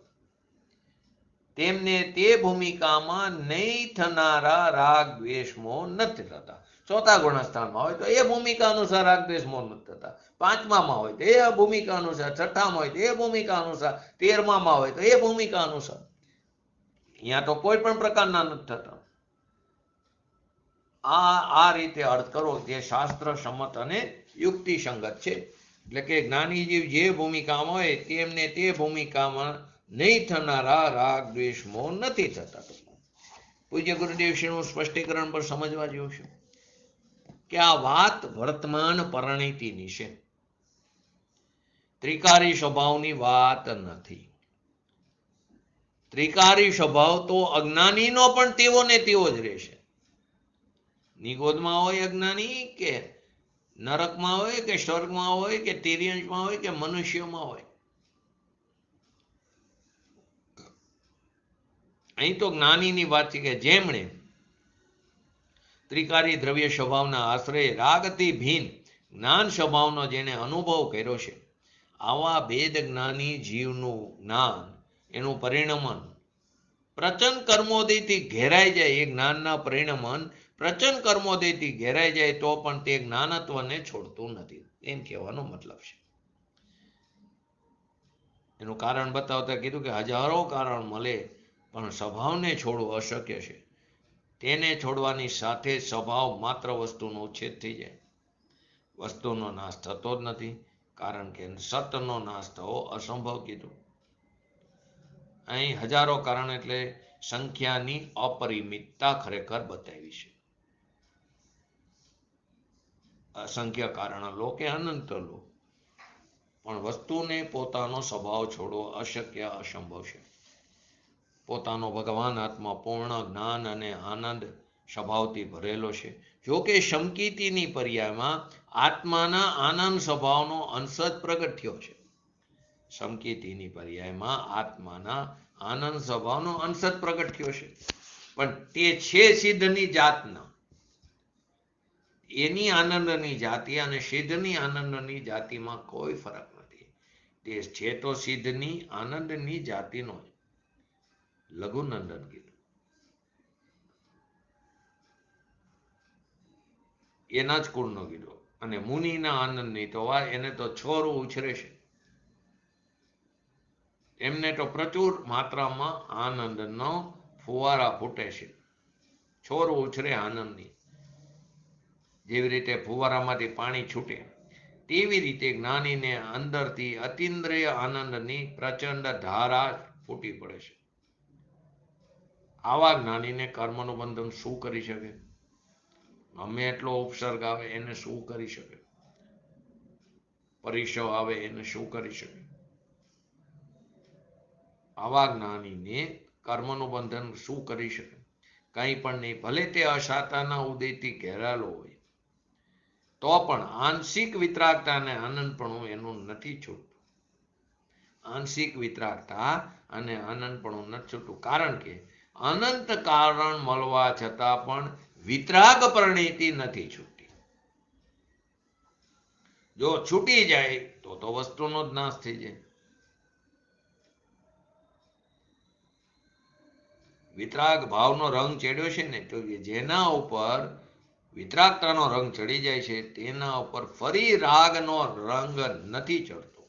તેમને તે ભૂમિકામાં નહીં થનારા રાગ દ્વેષ મોહ નથી થતા. ચોથા ગુણસ્થાનમાં હોય તો એ ભૂમિકા અનુસાર રાગ દ્વેષ મોહ નથી થતા. પાંચમામાં હોય તો એ ભૂમિકા અનુસાર, છઠ્ઠામાં હોય તો એ ભૂમિકા અનુસાર, 13માં હોય તો એ ભૂમિકા અનુસાર. અહીંયા તો કોઈ પણ પ્રકારના નથી થતા. આ રીતે અર્થ કરો જે શાસ્ત્ર સંમત અને યુક્તિ સંગત છે. એટલે કે જ્ઞાની જીવ જે ભૂમિકામાં હોય તેમને તે ભૂમિકામાં નહીં થનારા રાગ દ્વેષ મોહ નથી થતા. પૂજ્ય ગુરુદેવશ્રીનું સ્પષ્ટીકરણ પર સમજવા જેવું છે કે આ વાત વર્તમાન પરિણીતિની છે, ત્રિકારી સ્વભાવની વાત નથી. ત્રિકારી સ્વભાવ તો અજ્ઞાનીનો પણ તેવો ને તેવો જ રહેશે. નિગોદમાં હોય અજ્ઞાની, કે નરકમાં હોય, કે સ્વર્ગમાં હોય, કે તિર્યંશમાં હોય, કે મનુષ્યમાં હોય. અહીં તો જ્ઞાનીની વાત છે કે જેમણે ત્રિકારી દ્રવ્ય સ્વભાવના આશ્રય રાગથી ભિન્ન જ્ઞાન સ્વભાવનો જેને અનુભવ કર્યો છે, આવા ભેદ જ્ઞાની જીવનું જ્ઞાન, એનું પરિણમન પ્રચંડ કર્મોદયથી ઘેરાઈ જાય. એ જ્ઞાનના પરિણમન પ્રચંડ કર્મોદયથી ઘેરાઈ જાય તો પણ તે જ્ઞાનત્વને છોડતું નથી, એમ કહેવાનો મતલબ છે. એનું કારણ બતાવતા કીધું કે હજારો કારણ મળે પણ સ્વભાવને છોડવું અશક્ય છે. તેને છોડવાની સાથે સ્વભાવ માત્ર વસ્તુનો ઉચ્છેદ થઈ જાય. વસ્તુનો નાશ થતો જ નથી, કારણ કે સતનો નાશ થવો અસંભવ કીધું. અહીં હજારો કારણ એટલે સંખ્યાની અપરિમિતતા ખરેખર બતાવી છે. અસંખ્ય કારણ લો કે અનંત લો, પણ વસ્તુને પોતાનો સ્વભાવ છોડવો અશક્ય અસંભવ છે. પોતાનો ભગવાન આત્મા પૂર્ણ જ્ઞાન અને આનંદ સ્વભાવથી ભરેલો છે. જો કે સમકીતીની પર્યાયમાં આત્માના આનંદ સ્વભાવનો અંશ જ પ્રગટ થયો છે. સમકીતીની પર્યાયમાં આત્માના આનંદ સ્વભાવનો અંશ જ પ્રગટ થયો છે, પણ તે છે સિદ્ધની જાતના. એની આનંદની જાતિ અને સિદ્ધની આનંદની જાતિમાં કોઈ ફરક નથી. તે છે તો સિદ્ધની આનંદની જાતિનો જ. લઘુનંદન કીધું એના જ કુળનો કીધો. અને મુનિના આનંદની તો વાત, એને તો છોરું ઉછરે છે. એમને તો પ્રચુર માત્રામાં આનંદનો ફુવારા ફૂટે છે. છોરું ઉછરે આનંદની. જેવી રીતે ફુવારામાંથી પાણી છૂટે તેવી રીતે જ્ઞાનીને અંદરથી અતિન્દ્રિય આનંદની પ્રચંડ ધારા ફૂટી પડે છે. આવા જ્ઞાનીને કર્મનું બંધન શું કરી શકે? ગમે એટલો ઉપસર્ગ આવે એને શું કરી શકે? પરિસવ આવે એને શું કરી શકે? આવા જ્ઞાનીને કર્મનું બંધન શું કરી શકે? કંઈ પણ નહીં. ભલે તે અશાતાના ઉદયથી ઘેરાયેલો હોય તો પણ આંશિક વિતરાગતા અને આનંદપણું એનું નથી છૂટતું. આંશિક વિતરાગતા અને આનંદપણું નથી છૂટતું, કારણ કે અનંત કારણ મળવા છતાં પણ વિતરાગ પરિણીતિ નથી છૂટતી. જો છૂટી જાય તો વસ્તુનો જ નાશ થઈ જાય. વિતરાગ ભાવનો રંગ ચડ્યો છે ને, તો જેના ઉપર વિતરાગતાનો રંગ ચડી જાય છે તેના ઉપર ફરી રાગનો રંગ નથી ચડતો.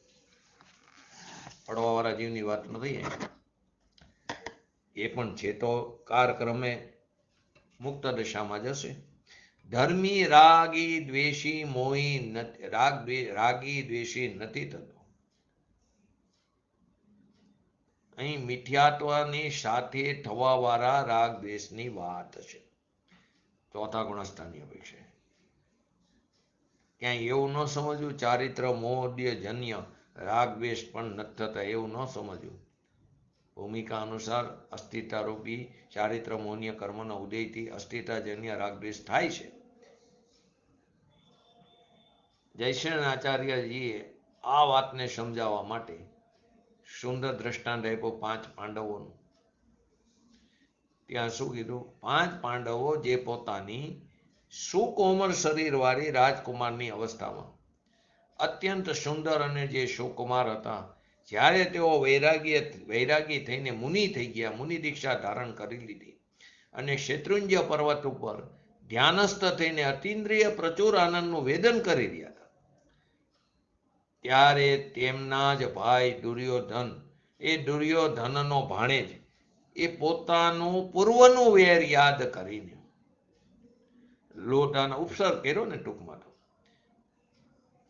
પડવાવાળા જીવની વાત નથી. એ પણ છે તો કાળક્રમે મુક્ત દશામાં જશે. ધર્મી રાગી દ્વેષી મોહી રાગી દ્વેષી નથી થતો. અહીં મિથ્યાત્વની સાથે થવા વાળા રાગ દ્વેષની વાત છે. ચોથા ગુણસ્થાનની અપેક્ષા ક્યાંય એવું ન સમજવું ચારિત્ર મોહદ્ય જન્ય રાગ દ્વેષ પણ નથી થતા, એવું ન સમજવું. ભૂમિકા અનુસાર અસ્થિતારૂપી ચારિત્ર મોહનીય કર્મના ઉદયથી અસ્થિતાજન્ય રાગ દ્વેષ થાય છે. જયશ્રી આચાર્યજીએ આ વાતને સમજાવવા માટે સુંદર દ્રષ્ટાંત આપ્યું 5 પાંડવોનું. ત્યાં શું કીધું? 5 પાંડવો જે પોતાની સુકોમળ શરીરવાળી રાજકુમારની અવસ્થામાં અત્યંત સુંદર અને જે સુકુમાર હતા, જ્યારે તેઓ વૈરાગી થઈને મુનિ થઈ ગયા, મુનિ દીક્ષા ધારણ કરી લીધી અને શેત્રુંજય પર્વત ઉપર ધ્યાનસ્થ થઈને અતિન્દ્રિય પ્રચુર આનંદનું વેદન કરી રહ્યા હતા, ત્યારે તેમના જ ભાઈ દુર્યોધન, એ દુર્યોધનનો ભાણેજ, એ પોતાનું પૂર્વનું વેર યાદ કરીને લોઢાના ઉપસર્ગ કર્યો ને ટૂંકમાં તો,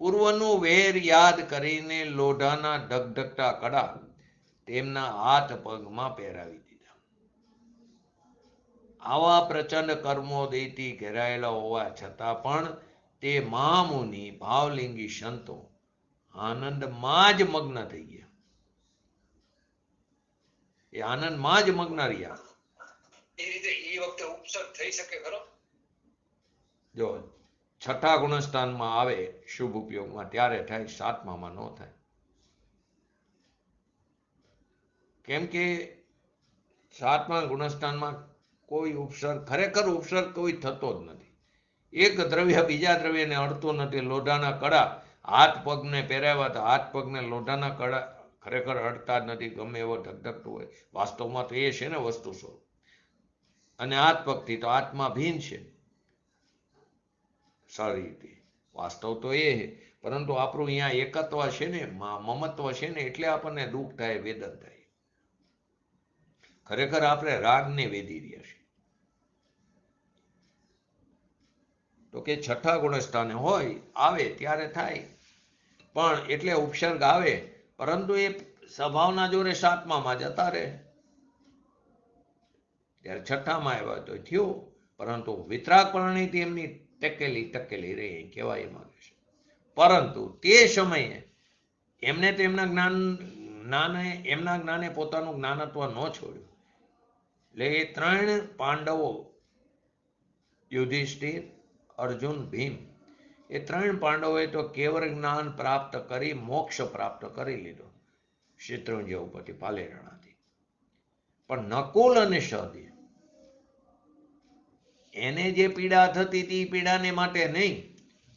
પૂર્વનું વેર યાદ કરીને લોઢાના ઢગઢગતા કડા તેમના હાથ પગમાં પહેરાવી દીધા. આવા પ્રચંડ કર્મોદયથી ઘેરાયેલા હોવા છતાં પણ તે મહામુનિ ભાવલિંગી સંતો આનંદમાં જ મગ્ન થઈ ગયા. એ આનંદમાં જ મગ્ન રહ્યા. એ રીતે એ વખતે ઉપસર્ગ થઈ શકે ખરો? જો છઠ્ઠા ગુણસ્થાનમાં આવે શુભ ઉપયોગમાં ત્યારે થાય, 7મામાં ન થાય. કેમ કે 7મા ગુણસ્થાનમાં કોઈ ઉપસર્ગ, ખરેખર ઉપસર્ગ કોઈ થતો જ નથી. એક દ્રવ્ય બીજા દ્રવ્યને અડતું નથી. લોઢાના કડા હાથ પગને પહેરાવ્યા હતા, હાથ પગને લોઢાના કડા ખરેખર અડતા જ નથી, ગમે એવો ધગધગતું હોય. વાસ્તવમાં તો એ છે ને વસ્તુ સ્વરૂપ. અને હાથ પગથી તો આત્મા ભીન છે શરીરથી, વાસ્તવ તો એ છે. પરંતુ આપણું અહીંયા એકત્વ છે ને, મમત્વ છે ને, એટલે આપણને દુઃખ થાય, વેદન થાય. ખરેખર આપણે રાગને વેધી રહ્યા છીએ. તો કે છઠ્ઠા ગુણસ્થાને હોય આવે ત્યારે થાય, પણ એટલે ઉપસર્ગ આવે, પરંતુ એ સ્વભાવના જોડે 7મામાં જતા રહે. ત્યારે છઠ્ઠામાં આવ્યા તો થયું, પરંતુ વિતરાગ પરિણીતિ એમની ટકેલી રહે, કહેવાય માંગે છે. પરંતુ તે સમયે એમને તો એમના જ્ઞાને પોતાનું જ્ઞાનત્વ ન છોડ્યું. એટલે એ 3 પાંડવો, યુધિષ્ઠિર, અર્જુન, ભીમ, એ 3 પાંડવોએ તો કેવળ જ્ઞાન પ્રાપ્ત કરી મોક્ષ પ્રાપ્ત કરી લીધો શેત્રુંજય ઉપરથી, પાલેરણાથી. પણ નકુલ અને સહદેવ, એને જે પીડા થતી હતી એ પીડાને માટે નહીં,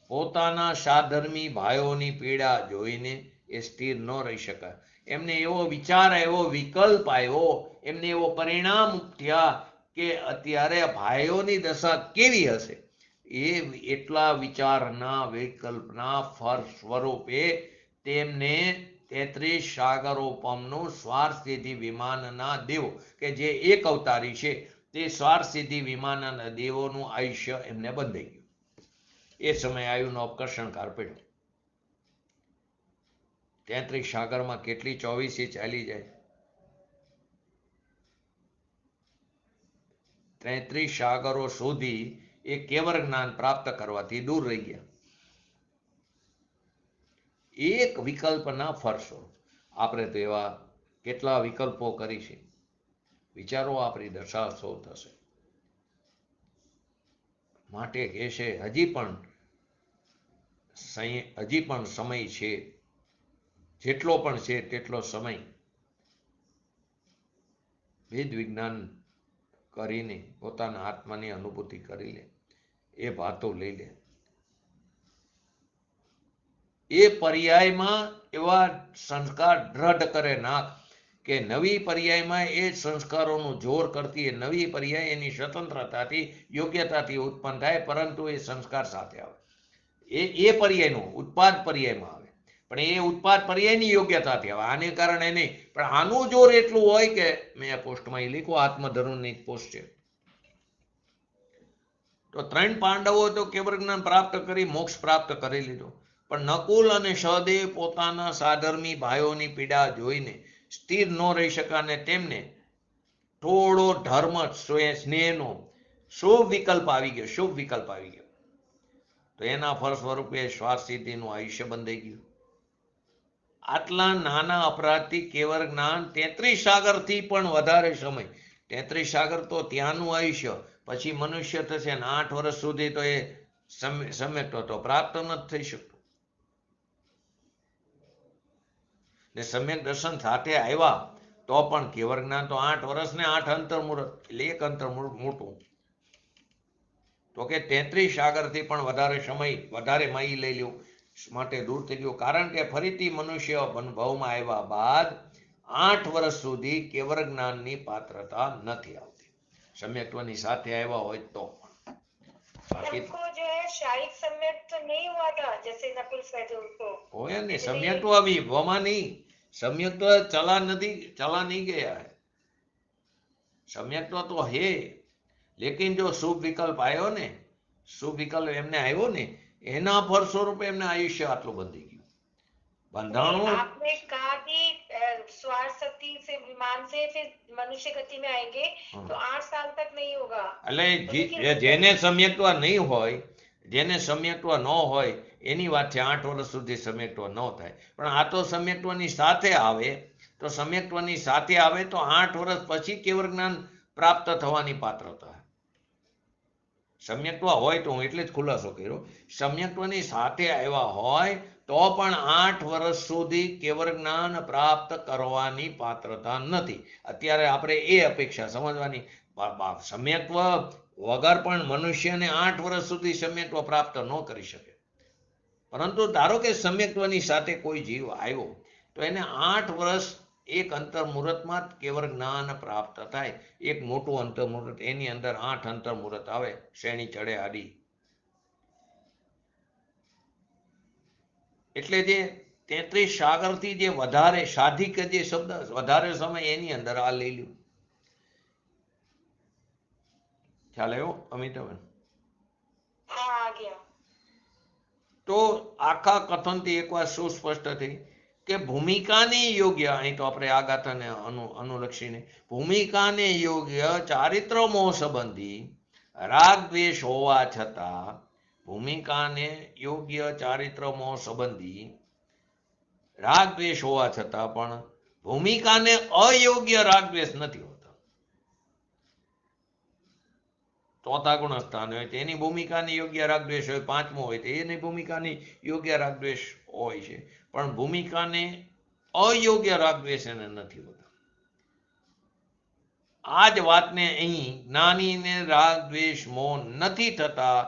પોતાના સાધર્મી ભાઈઓની પીડા જોઈને એ સ્થિર ન રહી શકાય. એમને એવો વિચાર આવ્યો, વિકલ્પ આવ્યો, એમને એવો પરિણામ થયા કે અત્યારે ભાઈઓની દશા કેવી હશે. એ એટલા વિચારના વિકલ્પના ફળ સ્વરૂપે તેમને 33 સાગરોપમનું સ્વાર્થસિદ્ધિ વિમાનના દેવો, કે જે એક અવતારી છે, તે સ્વાર્થસિદ્ધિ વિમાનના દેવોનું આયુષ્ય એમને બંધાઈ ગયું. એ સમયે આયુનો અપકર્ષણ કાળ પડ્યો. 33 સાગરમાં કેટલી 24 ચાલી જાય. 33 સાગરો સુધી એ કેવળ જ્ઞાન પ્રાપ્ત કરવાથી દૂર રહી ગયા. એક વિકલ્પના ફરશો. આપણે તો એવા કેટલા વિકલ્પો કરી છે. વિચારો આપણી દશા શું થશે. માટે કહેશે હજી પણ સમય છે, જેટલો પણ છે તેટલો સમય વેદ વિજ્ઞાન કરીને પોતાના આત્માની અનુભૂતિ કરી લે, એ વાતો લઈ લે. એ પર્યાયમાં એવા સંસ્કાર દ્રઢ કરે નાખ કે નવી પર્યાયમાં એ સંસ્કારોનું જોર કરતી, એ નવી પર્યાય એની સ્વતંત્રતાથી, યોગ્યતાથી ઉત્પન્ન થાય, પરંતુ એ સંસ્કાર સાથે આવે. એ પર્યાયનું ઉત્પાદ પર્યાયમાં આવે, પણ એ ઉત્પાદ પર્યાયની યોગ્યતાથી આવે, આને કારણે નહીં. પણ આનું જોર એટલું હોય કે મેં આ પોસ્ટમાં એ લીધું, આત્મધર્મની પોસ્ટ છે. તો 3 પાંડવો તો કેવળ જ્ઞાન પ્રાપ્ત કરી મોક્ષ પ્રાપ્ત કરી લીધો. પણ નકુલ અને સહદેવ પોતાના સાધર્મી ભાઈઓની પીડા જોઈને સ્થિર ન રહી શકા, અને તેમને થોડો ધર્મ સ્નેહનો શુભ વિકલ્પ આવી ગયો. તો એના ફળ સ્વરૂપે સ્વાર્થસિદ્ધિનું આયુષ્ય બંધાઈ ગયું. આટલા નાના અપરાધથી કેવળ જ્ઞાન 33 સાગરથી પણ વધારે સમય, 33 સાગર તો ત્યાંનું આયુષ્ય, પછી મનુષ્ય થશે ને 8 વર્ષ સુધી તો એ સમ્યક્તો તો પ્રાપ્ત નથી થઈ શકતું. ને સમ્યક દર્શન સાથે આવ્યા તો પણ કેવળ જ્ઞાન તો 8 વર્ષ ને 8 અંતર્મુહૂર્ત, એટલે એક અંતર્મુહૂર્ત મોટું. તો કે 33 સાગરથી પણ વધારે સમય, વધારે માઈ લઈ લ્યો માટે દૂર થઈ ગયું. કારણ કે ફરીથી મનુષ્ય ભવમાં આવ્યા બાદ 8 વર્ષ સુધી કેવળ જ્ઞાનની પાત્રતા નથી આવતી, સમ્યક્ત્વની સાથે આવ્યા હોય તો પણ. बाकी सबको जो है शारीरिक सम्यक तो नहीं हुआ था जैसे नकुल सहदेव को होया नहीं सम्यक तो अभी वमा नहीं सम्यक तो चला नहीं गया है सम्यक तो है लेकिन जो शुभ विकल्प आयो ने शुभ विकल्प एमने आयो ने एना फल स्वरूप एमने आयुष्य आटલું બંધી ગયું બંધાણું आपने कहा कि स्वार्थ शक्ति से विमान से फिर मनुष्य गति में आएंगे तो 8 साल तक नहीं होगा એટલે જેને સમ્યક્ત્વ નહીં હોય જેને સમ્યક્ત્વ ન હોય એની વાત છે 8 વર્ષ સુધી સમ્યક્ત્વ ન થાય પણ આ તો સમ્યક્ત્વની સાથે આવે તો સમ્યક્ત્વની સાથે આવે તો 8 વર્ષ પછી કેવળ જ્ઞાન પ્રાપ્ત થવાની પાત્રતા સમ્યક્ત્વ હોય તો હું એટલે જ ખુલાસો કર્યો સમ્યક્ત્વની સાથે આવ્યા હોય તો પણ 8 વર્ષ સુધી કેવળ જ્ઞાન પ્રાપ્ત કરવાની પાત્રતા નથી અત્યારે આપણે એ અપેક્ષા સમજવાની સમ્યક્ત્વ વગર પણ મનુષ્યને 8 વર્ષ સુધી સમ્યક્ત્વ પ્રાપ્ત ન કરી શકે પરંતુ ધારો કે સમ્યક્ત્વની સાથે કોઈ જીવ આવ્યો તો એને 8 વર્ષ એક અંતર્મુહૂર્તમાં કેવળ જ્ઞાન પ્રાપ્ત થાય એક મોટું અંતર્મુહૂર્ત એની અંદર 8 અંતર્મુહૂર્ત આવે શ્રેણી ચડે આડી એટલે જે 33 સાગરથી જે વધારે સાધિક જે શબ્દ વધારે સમય એની અંદર આ લઈ લ્યું ખ્યાલ આવ્યો અમિતાબેન તો આખા કથનથી એક વાત શું સ્પષ્ટ થઈ કે ભૂમિકાને યોગ્ય અહીં તો આપણે આ ગાથાને અનુલક્ષીને ભૂમિકાને યોગ્ય ચારિત્ર મોહ સંબંધી રાગ દ્વેષ હોવા છતાં ભૂમિકાને યોગ્ય ચારિત્ર મોહ સંબંધી રાગ દ્વેષ હોવા છતાં પણ ભૂમિકાને અયોગ્ય રાગ દ્વેષ નથી હોતા. ચોથા ગુણ સ્થાન હોય તો એની ભૂમિકાની યોગ્ય રાગ દ્વેષ હોય, પાંચમો હોય તો એની ભૂમિકાની યોગ્ય રાગ દ્વેષ હોય છે, પણ ભૂમિકાને અયોગ્ય રાગ દ્વેષ એને નથી હોતા. આ જ વાતને અહીં જ્ઞાનીને રાગ દ્વેષ મોહ નથી થતા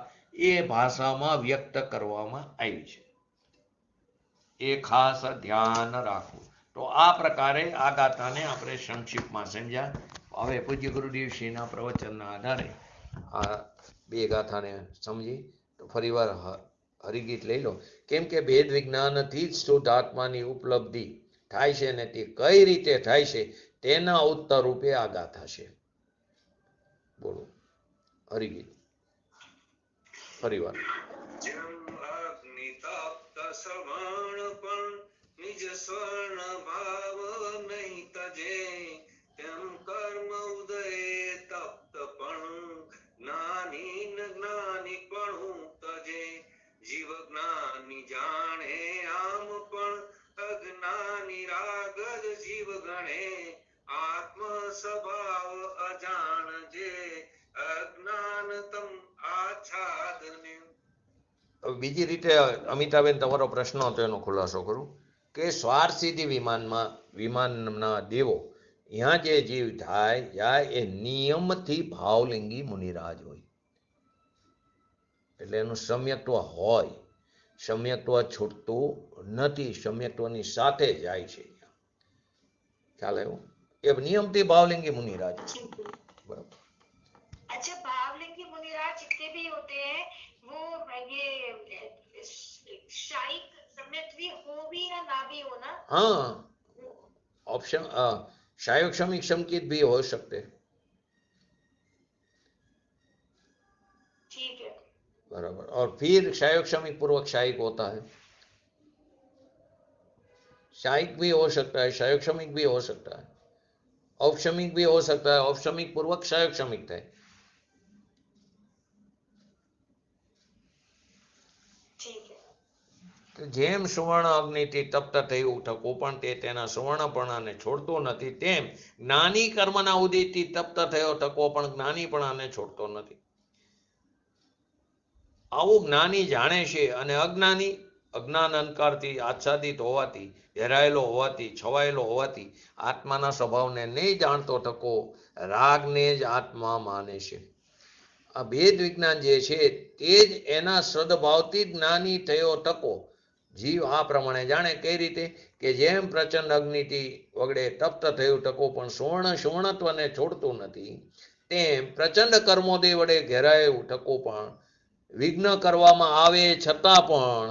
એ ભાષામાં વ્યક્ત કરવામાં આવી છે. એ ખાસ ધ્યાન રાખવું. તો આ પ્રકારે આ ગાથાને આપણે સંક્ષિપ્તમાં સમજ્યા. હવે પૂજ્ય ગુરુદેવશ્રીના પ્રવચનના આધારે આ બે ગાથાને સમજી તો ફરીવાર હરિગીત લઈ લો. કેમ કે ભેદ વિજ્ઞાનથી જ શુદ્ધ આત્માની ઉપલબ્ધિ થાય છે ને તે કઈ રીતે થાય છે તેના ઉત્તર રૂપે આ ગાથા છે. બોલો હરિગીત ફરીવાર. સવર્ણ પણ નિજ સ્વર્ણ ભાવ નહીં તજે, તેમ કર્મ ઉદય તપ્ત પણ જ્ઞાની જ્ઞાની પણ તજે. જીવ જ્ઞાની જાણે આમ પણ અજ્ઞાની રાગ જ જીવ ગણે, આત્મ સ્વભાવ અજાણ જે અજ્ઞાન તમ આચ્છાદને. બીજી રીતે અમિતાબેન તમારો પ્રશ્ન હતો એનો ખુલાસો કરું કે સ્વાર્થસિદ્ધિ વિમાનના દેવો ત્યાં જે જીવ જાય એ નિયમથી ભાવલિંગી મુનિરાજ હોય, એટલે એનું સમ્યક્ત્વ હોય. સમ્યક્ત્વ છૂટતું નથી, સમ્યક્ત્વની સાથે જાય છે. ખ્યાલ આવ્યો? એ નિયમથી ભાવલિંગી मुनिराज. बराबर. अच्छा, भावलिंगी मुनिराज जितने भी होते हैं वो ये शायिक सम्यक्त्वी हो भी या ना भी हो ना? हाँ, ऑप्शन शायक शमिक शमकित भी हो सकते. ठीक है, बराबर. और फिर शायक शमिक पूर्वक शायिक होता है. शायिक भी हो सकता है, शायक शमिक भी हो सकता है, औपशमिक भी हो सकता है, औपशमिक पूर्वक शायक शमिक થાય. જેમ સુવર્ણ અગ્નિથી તપ્ત થયું ટકો પણ તે તેના સુવર્ણપણાને છોડતો નથી, તેમ જ્ઞાની કર્મના ઉદયથી તપ્ત થયો ટકો પણ જ્ઞાનીપણાને છોડતો નથી. આવું જ્ઞાની જાણે છે અને અજ્ઞાની અજ્ઞાન અંધકારથી આચ્છાદિત હોવાથી, ઘેરાયેલો હોવાથી, છવાયેલો હોવાથી આત્માના સ્વભાવને નહીં જાણતો ટકો રાગને જ આત્મા માને છે. આ ભેદ વિજ્ઞાન જે છે તે જ એના સદભાવથી જ્ઞાની થયો ટકો જીવ આ પ્રમાણે જાણે. કઈ રીતે કે જેમ પ્રચંડ અગ્નિથી વગડે તપ્ત થયું ટકો પણ સુવર્ણત્વને છોડતું નથી, તેમ પ્રચંડ કર્મોદય વડે ઘેરાયું ટકો પણ વિઘ્ન કરવામાં આવે છતાં પણ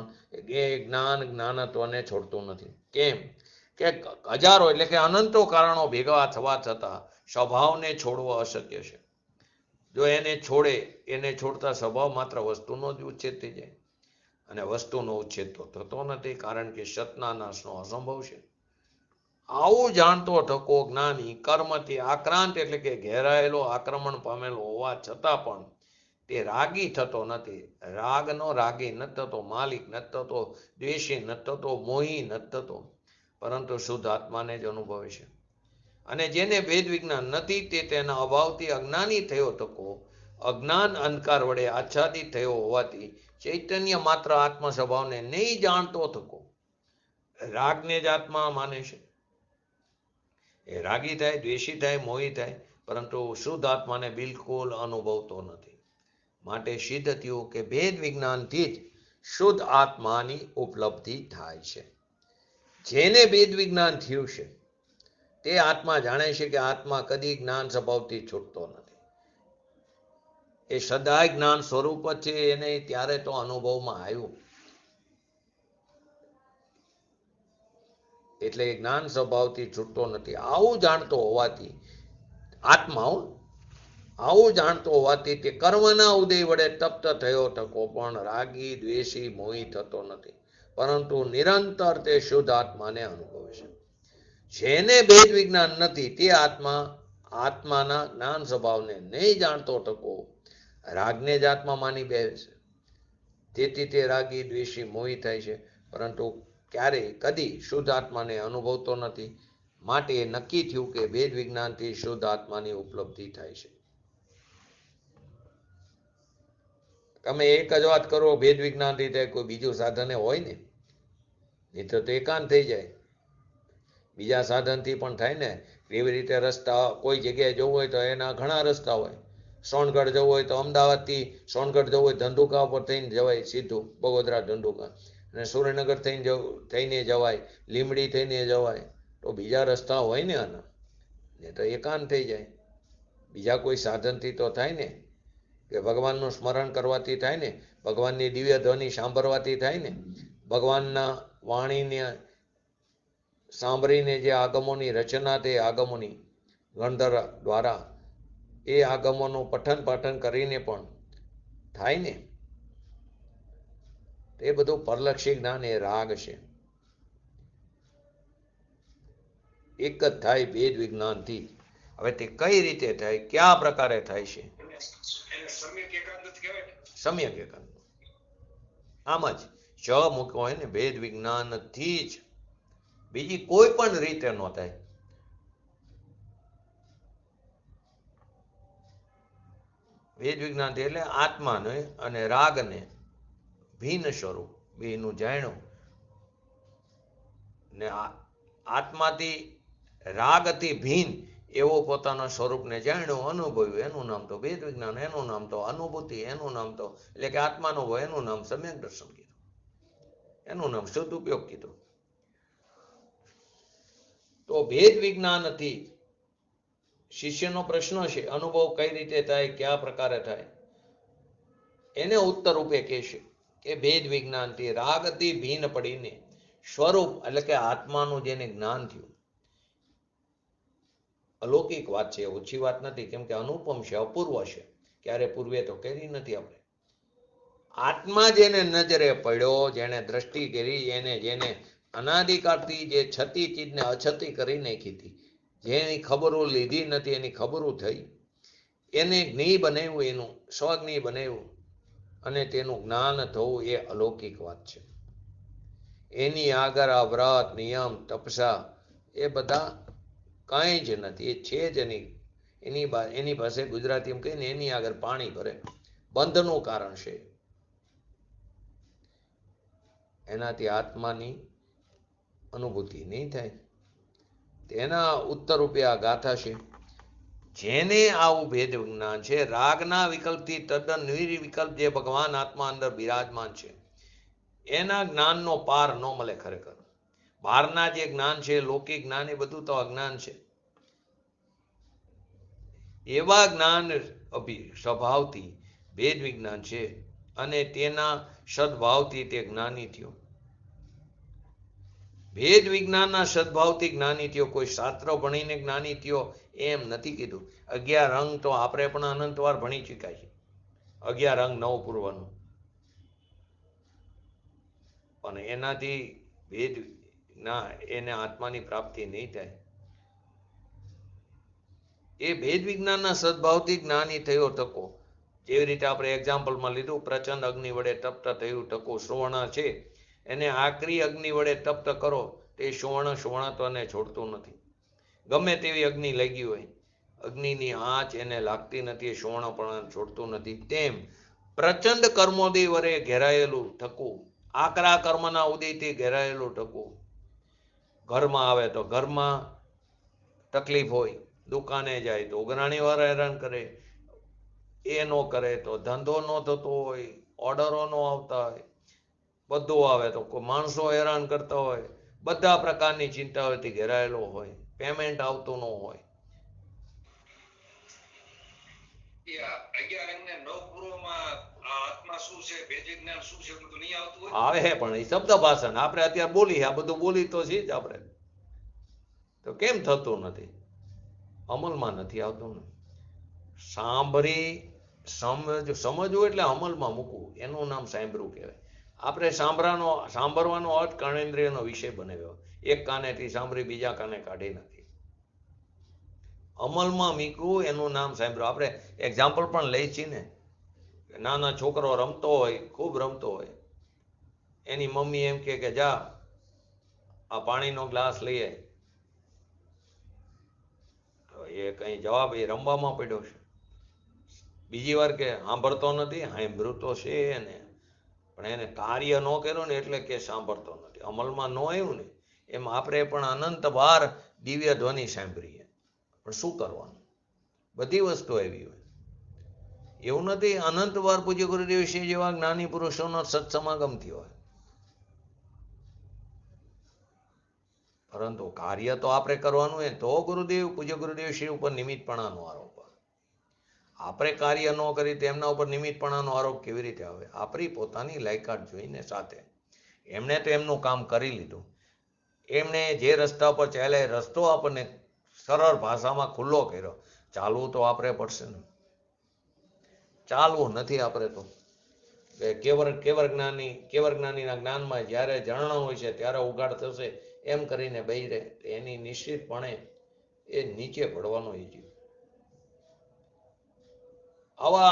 એ જ્ઞાનત્વને છોડતું નથી. કેમ કે હજારો એટલે કે અનંતો કારણો ભેગા થવા છતાં સ્વભાવને છોડવો અશક્ય છે. જો એને છોડે, એને છોડતા સ્વભાવ માત્ર વસ્તુનો જ ઉચ્છેદ થઈ જાય, અને વસ્તુનો ઉચ્છેદ તો થતો નથી, કારણ કે સતના નાશનો અસંભવ છે. આવું જાણતો ટકો જ્ઞાની કર્મથી આક્રાંત એટલે કે ઘેરાયેલો, આક્રમણ પામેલો હોવા છતાં પણ તે રાગી થતો નથી. રાગનો રાગી નથી થતો, માલિક નથી થતો, દ્વેષી નથી થતો, મોહી નથી થતો, પરંતુ શુદ્ધ આત્માને જ અનુભવે છે. અને જેને ભેદ વિજ્ઞાન નથી તે તેના અભાવથી અજ્ઞાની થયો ટકો અજ્ઞાન અંધકાર વડે આચ્છાદિત થયો હોવાથી ચૈતન્ય માત્ર આત્મ સ્વભાવને નહીં જાણતો થકો રાગને જ આત્મા માને છે. એ રાગી થાય, દ્વેષી થાય, મોહી થાય, પરંતુ શુદ્ધ આત્માને બિલકુલ અનુભવતો નથી. માટે સિદ્ધ થયું કે ભેદ વિજ્ઞાનથી જ શુદ્ધ આત્માની ઉપલબ્ધિ થાય છે. જેને ભેદ વિજ્ઞાન થયું છે તે આત્મા જાણે છે કે આત્મા કદી જ્ઞાન સ્વભાવથી છૂટતો નથી. એ સદાય જ્ઞાન સ્વરૂપ જ છે. એને ત્યારે તો અનુભવમાં આવ્યું, એટલે જ્ઞાન સ્વભાવથી છૂટતો નથી. આવું જાણતો હોવાથી આત્માઓ આવું જાણતો હોવાથી તે કર્મના ઉદય વડે તપ્ત થયો ટકો પણ રાગી, દ્વેષી, મોહી થતો નથી, પરંતુ નિરંતર તે શુદ્ધ આત્માને અનુભવે છે. જેને ભેદ વિજ્ઞાન નથી તે આત્માના જ્ઞાન સ્વભાવને નહીં જાણતો ટકો રાગને જ આત્મા માની બેસે છે. તેથી તે રાગી, દ્વેષી, મોહી થાય છે, પરંતુ ક્યારેય કદી શુદ્ધ આત્માને અનુભવતો નથી. માટે નક્કી થયું કે ભેદ વિજ્ઞાનથી શુદ્ધ આત્માની ઉપલબ્ધિ થાય છે. તમે એક જ વાત કરો ભેદ વિજ્ઞાનથી થાય, કોઈ બીજું સાધન હોય ને, નહીં તો એકાંત થઈ જાય. બીજા સાધનથી પણ થાય ને. એવી રીતે રસ્તા કોઈ જગ્યાએ જવું હોય તો એના ઘણા રસ્તા હોય. સોનગઢ જવું હોય તો અમદાવાદથી સોનગઢ જવું હોય ધંધુકા પર થઈને જવાય સીધું, બગોદરા ધંધુકા. અને સુરેન્દ્રનગર થઈને જવાય, લીમડી થઈને જવાય. તો બીજા રસ્તા હોય ને આના, ને તો એકાંત થઈ જાય. બીજા કોઈ સાધનથી તો થાય ને, કે ભગવાનનું સ્મરણ કરવાથી થાય ને, ભગવાનની દિવ્ય ધ્વનિ સાંભળવાથી થાય ને, ભગવાનના વાણીને સાંભળીને જે આગમોની રચના તે આગમોની ગણધર દ્વારા એ આગમોનું પઠન પાઠન કરીને પણ થાય ને. તે બધું પરલક્ષી જ્ઞાન એ રાગ છે. એક જ થાય ભેદ વિજ્ઞાનથી. હવે તે કઈ રીતે થાય, કયા પ્રકારે થાય છે? સમ્યક એકાંત. આમ જ મૂકવો હોય ને ભેદ વિજ્ઞાનથી જ, બીજી કોઈ પણ રીતે ન થાય. ભેદ વિજ્ઞાન એટલે આત્માને અને રાગને ભિન્ન સ્વરૂપ બેનું જાણ્યું ને આત્માથી રાગથી ભિન્ન એવો પોતાના સ્વરૂપને જાણ્યું, અનુભવ્યું, એનું નામ તો ભેદ વિજ્ઞાન, એનું નામ તો અનુભૂતિ, એનું નામ તો એટલે કે આત્માનો હોય એનું નામ સમ્યક દર્શન કીધું, એનું નામ શુદ્ધ ઉપયોગ કીધું. તો ભેદ વિજ્ઞાનથી શિષ્યનો પ્રશ્ન છે અનુભવ કઈ રીતે થાય, કયા પ્રકારે થાય? એને ઉત્તર રૂપે કહેશે કે ભેદ વિજ્ઞાનથી રાગથી ભિન્ન પડીને સ્વરૂપ એટલે કે આત્માનું જેને જ્ઞાન થયું. અલૌકિક વાત છે, ઓછી વાત નથી, કેમ કે અનુપમ છે, અપૂર્વ છે. ક્યારે પૂર્વે તો કરી નથી આપણે. આત્મા જેને નજરે પડ્યો, જેને દ્રષ્ટિ કરી, જેને અનાદિકાળથી જે છતી ચીજને અછતી કરી નાખી હતી, જેની ખબરો લીધી નથી એની ખબરો થઈ, એને જ્ઞેય બનાવ્યું, એનું સ્વજ્ઞેય બનાવ્યું અને તેનું જ્ઞાન થવું એ અલૌકિક વાત છે. એની આગળ આ વ્રત નિયમ તપસા એ બધા કાંઈ જ નથી, એ છે જ નહીં. એની પાસે ગુજરાતીમાં કહીને એની આગળ પાણી ભરે, બંધનું કારણ છે. એનાથી આત્માની અનુભૂતિ નહીં થાય. તેના ઉત્તર રૂપે આ ગાથા છે. જેને આવું ભેદ વિજ્ઞાન છે, રાગના વિકલ્પથી તદ્દન નિર્વિકલ્પ જે ભગવાન આત્મા અંદર બિરાજમાન છે, એના જ્ઞાનનો પાર ન મળે ખરેખર. બહારના જે જ્ઞાન છે, લૌકિક જ્ઞાન, એ બધું તો અજ્ઞાન છે. એવા જ્ઞાન સ્વભાવથી ભેદ વિજ્ઞાન છે અને તેના સદભાવથી તે જ્ઞાની થયો. ભેદ વિજ્ઞાનના સદભાવથી જ્ઞાની થયો, કોઈ શાસ્ત્ર ભણીને જ્ઞાની થયો એમ નથી કીધું. 11 અંગ તો આપણે પણ અનંતવાર ભણી ચૂક્યા છે, 11 અંગ 9 પૂર્વનું, પણ એનાથી ભેદ એને આત્માની પ્રાપ્તિ નહીં થાય. એ ભેદ વિજ્ઞાનના સદભાવથી જ્ઞાની થયો ટકો. જેવી રીતે આપણે એક્ઝામ્પલમાં લીધું, પ્રચંડ અગ્નિ વડે તપ્ત થયું ટકો. સુવર્ણ છે, એને આકરી અગ્નિ વડે તપ્ત કરો તે સુવર્ણત્વને છોડતું નથી. ગમે તેવી અગ્નિ લાગી હોય, અગ્નિની આંચ એને લાગતી નથી, એ સુવર્ણપણ છોડતું નથી. તેમ પ્રચંડ કર્મોદય વડે ઘેરાયેલું ટકું, આકરા કર્મના ઉદયથી ઘેરાયેલું ટકું. ઘરમાં આવે તો ઘરમાં તકલીફ હોય, દુકાને જાય તો ઉઘરાણી વાળા હેરાન કરે, એ ન કરે તો ધંધો ન થતો હોય, ઓર્ડરો ન આવતા હોય, બધું આવે તો કોઈ માણસો હેરાન કરતા હોય, બધા પ્રકારની ચિંતાઓથી ઘેરાયેલો હોય, પેમેન્ટ આવતું ન હોય. આવે પણ એ શબ્દ ભાષણ આપણે અત્યારે બોલી, આ બધું બોલી તો છે જ આપણે, તો કેમ થતું નથી? અમલમાં નથી આવતું ને. સાંભળી સમજવું એટલે અમલમાં મૂકવું, એનું નામ સાંભળવું કહેવાય. આપણે સાંભળવાનો અર્થ કર્ણેન્દ્રિયનો વિષય બનાવ્યો, એક કાનેથી સાંભળી બીજા કાને કાઢી નાખી. અમલમાં મૂકવું એનું નામ સાંભળવું. આપણે એક્ઝામ્પલ પણ લઈ છીએ ને, નાના છોકરો રમતો હોય, ખૂબ રમતો હોય, એની મમ્મી એમ કે જા આ પાણીનો ગ્લાસ લઈએ તો એ કઈ જવાબ એ રમવામાં પડ્યો છે. બીજી વાર કે સાંભળતો નથી, સાંભળ્યું તો છે એને, પણ એને કાર્ય ન કર્યું ને એટલે કે સાંભળતો નથી, અમલમાં ન આવ્યું ને. એમ આપણે પણ અનંત વાર દિવ્ય ધ્વનિ સાંભળીએ, પણ શું કરવાનું? બધી વસ્તુ એવી હોય. એવું નથી અનંત વાર પૂજ્ય ગુરુદેવ શ્રી જેવા જ્ઞાની પુરુષોનો સત્સમાગમ થયો હોય, પરંતુ કાર્ય તો આપણે કરવાનું હોય તો ગુરુદેવ પૂજ્ય ગુરુદેવ શ્રી ઉપર નિમિત્તપણાનો આરોપ આવે. આપણે કાર્ય ન કરી તેમના ઉપર નિમિત્તપણાનો આરોપ કેવી રીતે આવે? આપણી પોતાની લાયકાત જોઈને સાથે. એમણે તો એમનું કામ કરી લીધું. એમણે જે રસ્તા પર ચાલ્યા એ રસ્તો આપણને સરળ ભાષામાં ખુલ્લો કર્યો. ચાલવું તો આપણે પડશે ને. ચાલવું નથી આપણે તો. કેવર જ્ઞાનીના જ્ઞાનમાં જ્યારે ઝરણા હોય છે ત્યારે ઉગાડ થશે એમ કરીને બેહી રહે, એની નિશ્ચિતપણે એ નીચે પડવાનો એ જીવ. આવા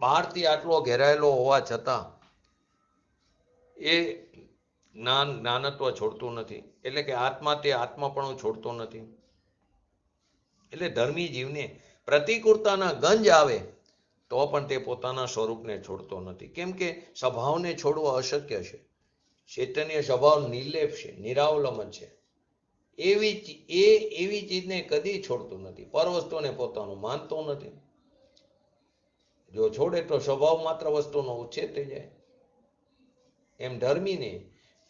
બહારથી આટલો ઘેરાયેલો હોવા છતાં એ જ્ઞાનત્વ છોડતું નથી, એટલે કે આત્મા તે આત્માપણું છોડતો નથી. એટલે ધર્મી જીવને પ્રતિકૂળતાના ગંજ આવે તો પણ તે પોતાના સ્વરૂપને છોડતો નથી. કેમ કે સ્વભાવને છોડવો અશક્ય છે. ચૈતન્ય સ્વભાવ નિર્લેપ છે, નિરાવલંબ છે. એવી ચીજને કદી છોડતું નથી. પર વસ્તુને પોતાનું માનતો નથી. જો છોડે તો સ્વભાવ માત્ર વસ્તુનો ઉચ્છેદ થઈ જાય. એમ ધર્મીને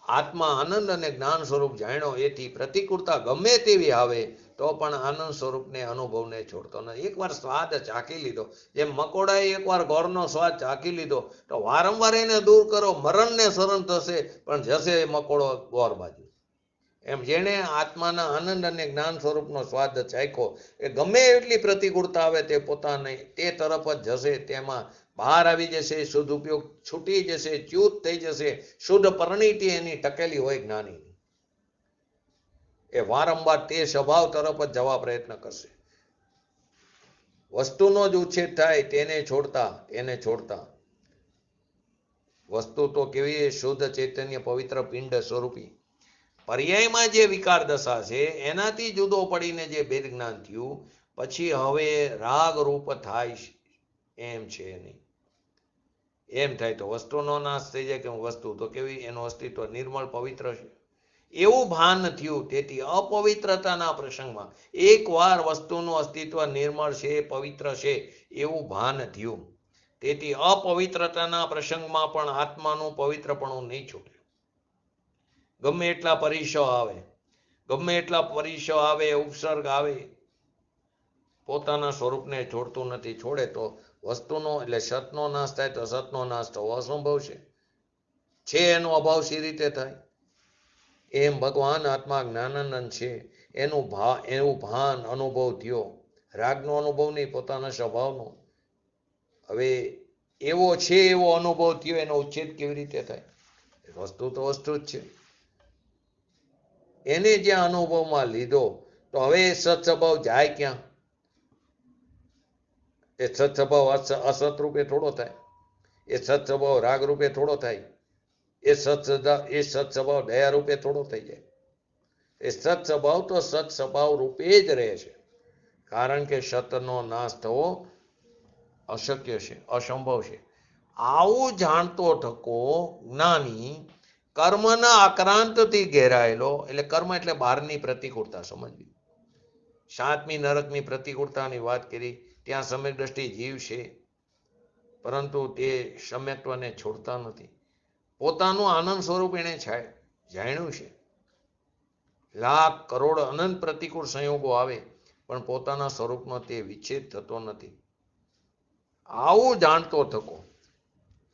આત્મા આનંદ અને જ્ઞાન સ્વરૂપ જાણ્યો, એથી પ્રતિકૂળતા ગમે તેવી આવે તો પણ આનંદ સ્વરૂપને અનુભવને છોડતો નથી. એકવાર સ્વાદ ચાખી લીધો, જેમ મકોડાએ એકવાર ગોળનો સ્વાદ ચાખી લીધો તો વારંવાર એને દૂર કરો, મરણને શરણ થશે પણ જશે મકોડો ગોળ બાજુ. એમ જેણે આત્માના આનંદ અને જ્ઞાન સ્વરૂપનો સ્વાદ ચાખ્યો, એ ગમે એટલી પ્રતિકૂળતા આવે તે પોતાને તે તરફ જ જશે. તેમાં બહાર આવી જશે, શુદ્ધ ઉપયોગ છૂટી જશે, ચ્યુત થઈ જશે. શુદ્ધ પરિણીતિ એની ટકેલી હોય જ્ઞાનીની. એ વારંવાર તે સ્વભાવ તરફ જ જવા પ્રયત્ન કરશે. વસ્તુનો જ ઉચ્છેદ થાય તેને છોડતા વસ્તુ તો કેવી શુદ્ધ ચૈતન્ય પવિત્ર પિંડ સ્વરૂપી. પર્યાયમાં જે વિકાર દશા છે એનાથી જુદો પડીને જે ભેદ જ્ઞાન થયું, પછી હવે રાગ રૂપ થાય એમ છે નહીં. એમ થાય તો વસ્તુનો નાશ થઈ જાય કે વસ્તુ તો કેવી, એનું અસ્તિત્વ નિર્મળ પવિત્ર છે એવું ભાન થયું. તેથી અપવિત્રતાના પ્રસંગમાં એકવાર વસ્તુનું અસ્તિત્વ નિર્મળ છે, પવિત્ર છે એવું ભાન થયું. તેથી અપવિત્રતાના પ્રસંગમાં પણ આત્માનું પવિત્રપણું નહીં છૂટે. ગમે એટલા પરીક્ષો આવે, ઉપસર્ગ આવે, પોતાના સ્વરૂપને છોડતું નથી. છોડે તો વસ્તુનો એટલે સતનો નાશ થાય તો સતનો નાશ થવો અસંભવ છે એનો અભાવ સી રીતે થાય? એમ ભગવાન આત્મા જ્ઞાનાનંદ છે એવું ભાન અનુભવ થયો. રાગનો અનુભવ નહીં, પોતાના સ્વભાવનો. હવે એવો છે એવો અનુભવ થયો, એનો ઉચ્છેદ કેવી રીતે થાય? વસ્તુ તો વસ્તુ જ છે. એને જ્યાં અનુભવમાં લીધો તો હવે એ સત્સ્વભાવ જાય ક્યાં? એ સત્સ્વભાવ અસત રૂપે થોડો થાય, એ સત્સ્વભાવ રાગ રૂપે થોડો થાય, એ સત્સ્વભાવ દયા રૂપે થોડો થઈ જાય. એ સત્સ્વભાવ તો સત્સ્વભાવ રૂપે જ રહે છે, કારણ કે સતનો નાશ થવો અશક્ય છે, અસંભવ છે. આવું જાણતો ઠકો જ્ઞાની કર્મના આક્રાંતથી ઘેરાયેલો, એટલે કર્મ એટલે બહારની પ્રતિકૂળતા સમજવી. સાતમી નરકની પ્રતિકૂળતાની વાત કરી, ત્યાં સમ્યક દ્રષ્ટિ જીવ છે, પરંતુ તે સમ્યક્ત્વને છોડતા નથી. પોતાનું આનંદ સ્વરૂપ એને જાણ્યું છે. લાખ કરોડ અનંત પ્રતિકૂળ સંયોગો આવે પણ પોતાના સ્વરૂપનો તે વિચ્છેદ થતો નથી. આવું જાણતો થકો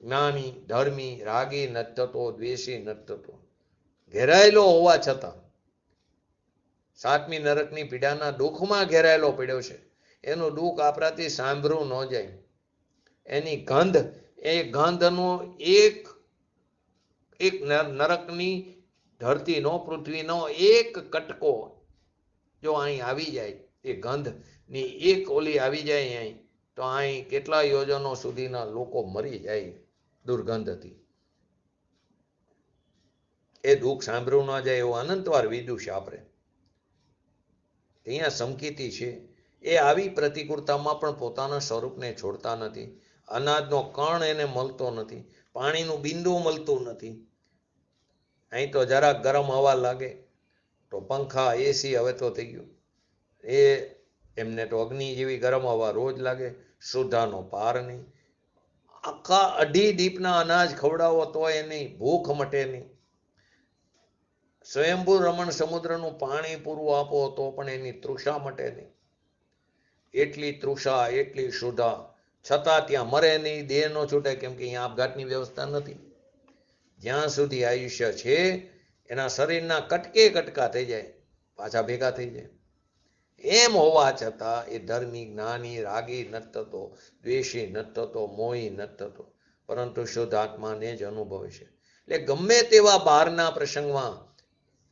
જ્ઞાની, ધર્મી, રાગી નથી થતો, દ્વેષી નથી થતો. ઘેરાયેલો હોવા છતાં સાતમી નરકની પીડાના દુઃખમાં ઘેરાયેલો પડ્યો છે. એનું દુઃખ આપણાથી સાંભળવું ન જાય. એની ગંધ, એ ગંધનો એક નરકની ધરતીનો, પૃથ્વીનો એક કટકો જો અહીં આવી જાય, એ ગંધની એક ઓલી આવી જાય અહીં, તો અહીં કેટલા યોજનો સુધીના લોકો મરી જાય દુર્ગંધથી. એ દુઃખ સાંભળવું ન જાય એવો અનંતવાર વિદુષ આપરે. અહીંયા સમકીતી છે એ આવી પ્રતિકૂળતામાં પણ પોતાના સ્વરૂપને છોડતા નથી. અનાજનો કણ એને મળતો નથી, પાણીનું બિંદુ મળતું નથી. અહીં તો જરાક ગરમ હવા લાગે તો પંખા એસી હવે તો થઈ ગયું, એ એમને તો અગ્નિ જેવી ગરમ હવા રોજ લાગે, શુદ્ધાનો પાર નહીં. આખા 2.5 ડીપના અનાજ ખવડાવો તો એની ભૂખ મટે નહીં. સ્વયંભૂ રમણ સમુદ્રનું પાણી પૂરું આપો તો પણ એની તૃષા મટે નહીં. એટલી તૃષા, એટલી શુદ્ધા, છતાં ત્યાં મરે નહીં, દેહ ન છૂટે, કેમ કે અહીંયા આપઘાતની વ્યવસ્થા નથી. જ્યાં સુધી આયુષ્ય છે એના શરીરના કટકે કટકા થઈ જાય, પાછા ભેગા થઈ જાય. એમ હોવા છતાં એ ધર્મી, જ્ઞાની, રાગી નથી થતો, દ્વેષી નથી થતો, મોહી નથી થતો, પરંતુ શુદ્ધ આત્માને જ અનુભવે છે. એટલે ગમે તેવા બહારના પ્રસંગમાં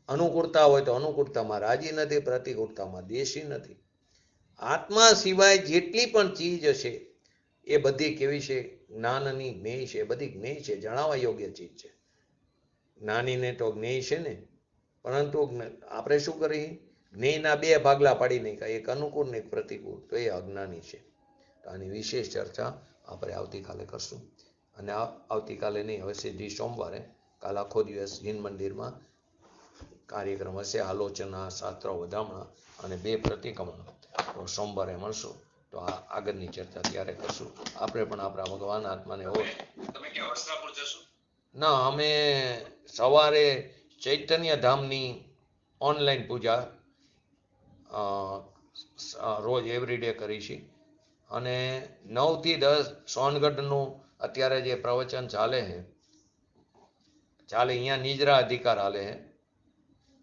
અનુકૂળતા હોય તો અનુકૂળતામાં રાજી નથી, પ્રતિકૂળતામાં દ્વેષી નથી. આત્મા સિવાય જેટલી પણ ચીજ હશે એ બધી કેવી છે? જ્ઞાનની જ્ઞેય છે, બધી જ્ઞેય છે, જણાવવા યોગ્ય ચીજ છે. જ્ઞાનીને તો જ્ઞેય છે ને, પરંતુ આપણે શું કરીએ? જ્ઞેયના 2 ભાગલા પાડી નાખ્યા, એક અનુકૂળ ને એક પ્રતિકૂળ, તો એ અજ્ઞાની છે. તો આની વિશેષ ચર્ચા આપણે આવતીકાલે કરશું. અને આવતીકાલે નહીં, હવે સીધી સોમવારે, કાલ આખો દિવસ જીન મંદિરમાં કાર્યક્રમ હશે, આલોચના, શાસ્ત્ર વધામણા અને 2 પ્રતિક્રમણ. તો સોમવારે મળશું, તો આ આગળની ચર્ચા ત્યારે કરશું. આપણે પણ આપણા ભગવાન આત્માને તમે ક્યાં વસ્ત્રાપુર જશો? ના, અમે સવારે ચૈતન્ય ધામની ઓનલાઈન પૂજા રોજ એવરીડે કરી છે, અને 9 થી 10 સોનગઢનું અત્યારે જે પ્રવચન ચાલે અહીંયા નિજરા અધિકાર હાલે છે,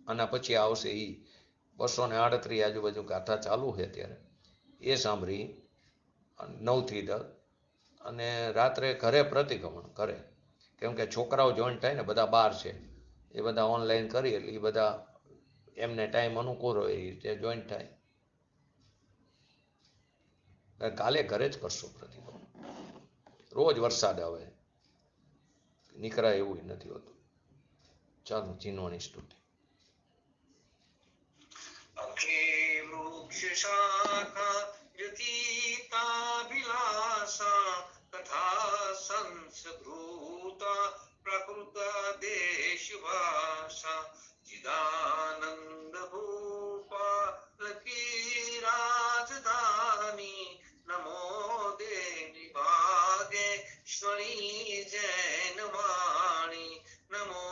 અને પછી આવશે એ 238 આજુબાજુ ગાથા ચાલુ છે અત્યારે, એ સાંભળી 9 થી 10. અને રાત્રે ઘરે પ્રતિક્રમણ કરે, કેમ કે છોકરાઓ જોઈન્ટ થાય ને, બધા બહાર છે, એ બધા ઓનલાઈન કરી એટલે એ બધા એમને ટાઈમ અનુકૂળ હોય એ રીતે જોઈન્ટ થાય. કાલે ઘરે જ કરશું પ્રતિક્રમણ. રોજ વરસાદ આવે, નીકળાય એવું નથી હોતું. ચાલો, જીનવાણી સ્તુતિ. અખે વૃક્ષ શાખા વ્યતીતાભિલાષા તથા સંસ્કૃતા પ્રકૃત દેશ ભાષા ચિદાનંદ ભૂપા લકી રાજધાની નમો દેવી ભાગેશ્વરી જૈન વાણી નમો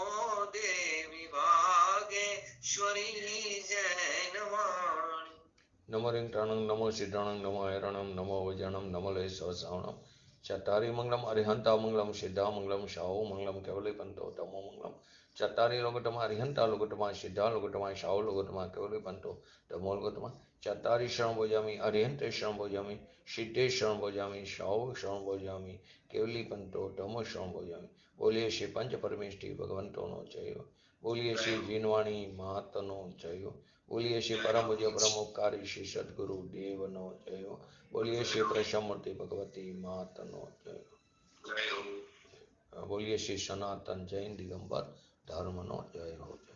દેવી ભાગેશ્વરી જૈન વાણી. નમો રિંગટાણંગ નમો સિદ્ધાણંગ નમો હૈરણમ નમો વજણમ નમો લય સવસાવણમ ચત્તારી મંગલમ અરિહંતા મંગલમ સિદ્ધા મંગલમ શાહો મંગલમ કેવલી પંતો તમો મંગલમ ચત્તારી લોગટમાં અરિહંતા લોગટમાં સિદ્ધા લોગટમાં શાહો લોગટમાં કેવલી પંતો તમો લોગટમાં ચત્તારી શરણ ભોજામી અરિહંતે શરણ ભોજામી સિદ્ધે શરણ ભોજામી શાહો શરણ ભોજામી કેવલી પંતો તમો શરણ ભોજામી. બોલીએ શ્રી પંચ પરમેષ્ઠી ભગવંતોનો જય. બોલીએ શ્રી જીનવાણી મહાત્મનો જય. બોલીએ શ્રી પરમ પૂજ્ય બ્રહ્મોપકારી શ્રી સદગુરુ દેવનો જય. બોલીએ શ્રી પ્રસમૂર્તિ ભગવતી માતનો જય. બોલીએ શ્રી સનાતન જૈન દિગંબર ધર્મનો જય હો જય.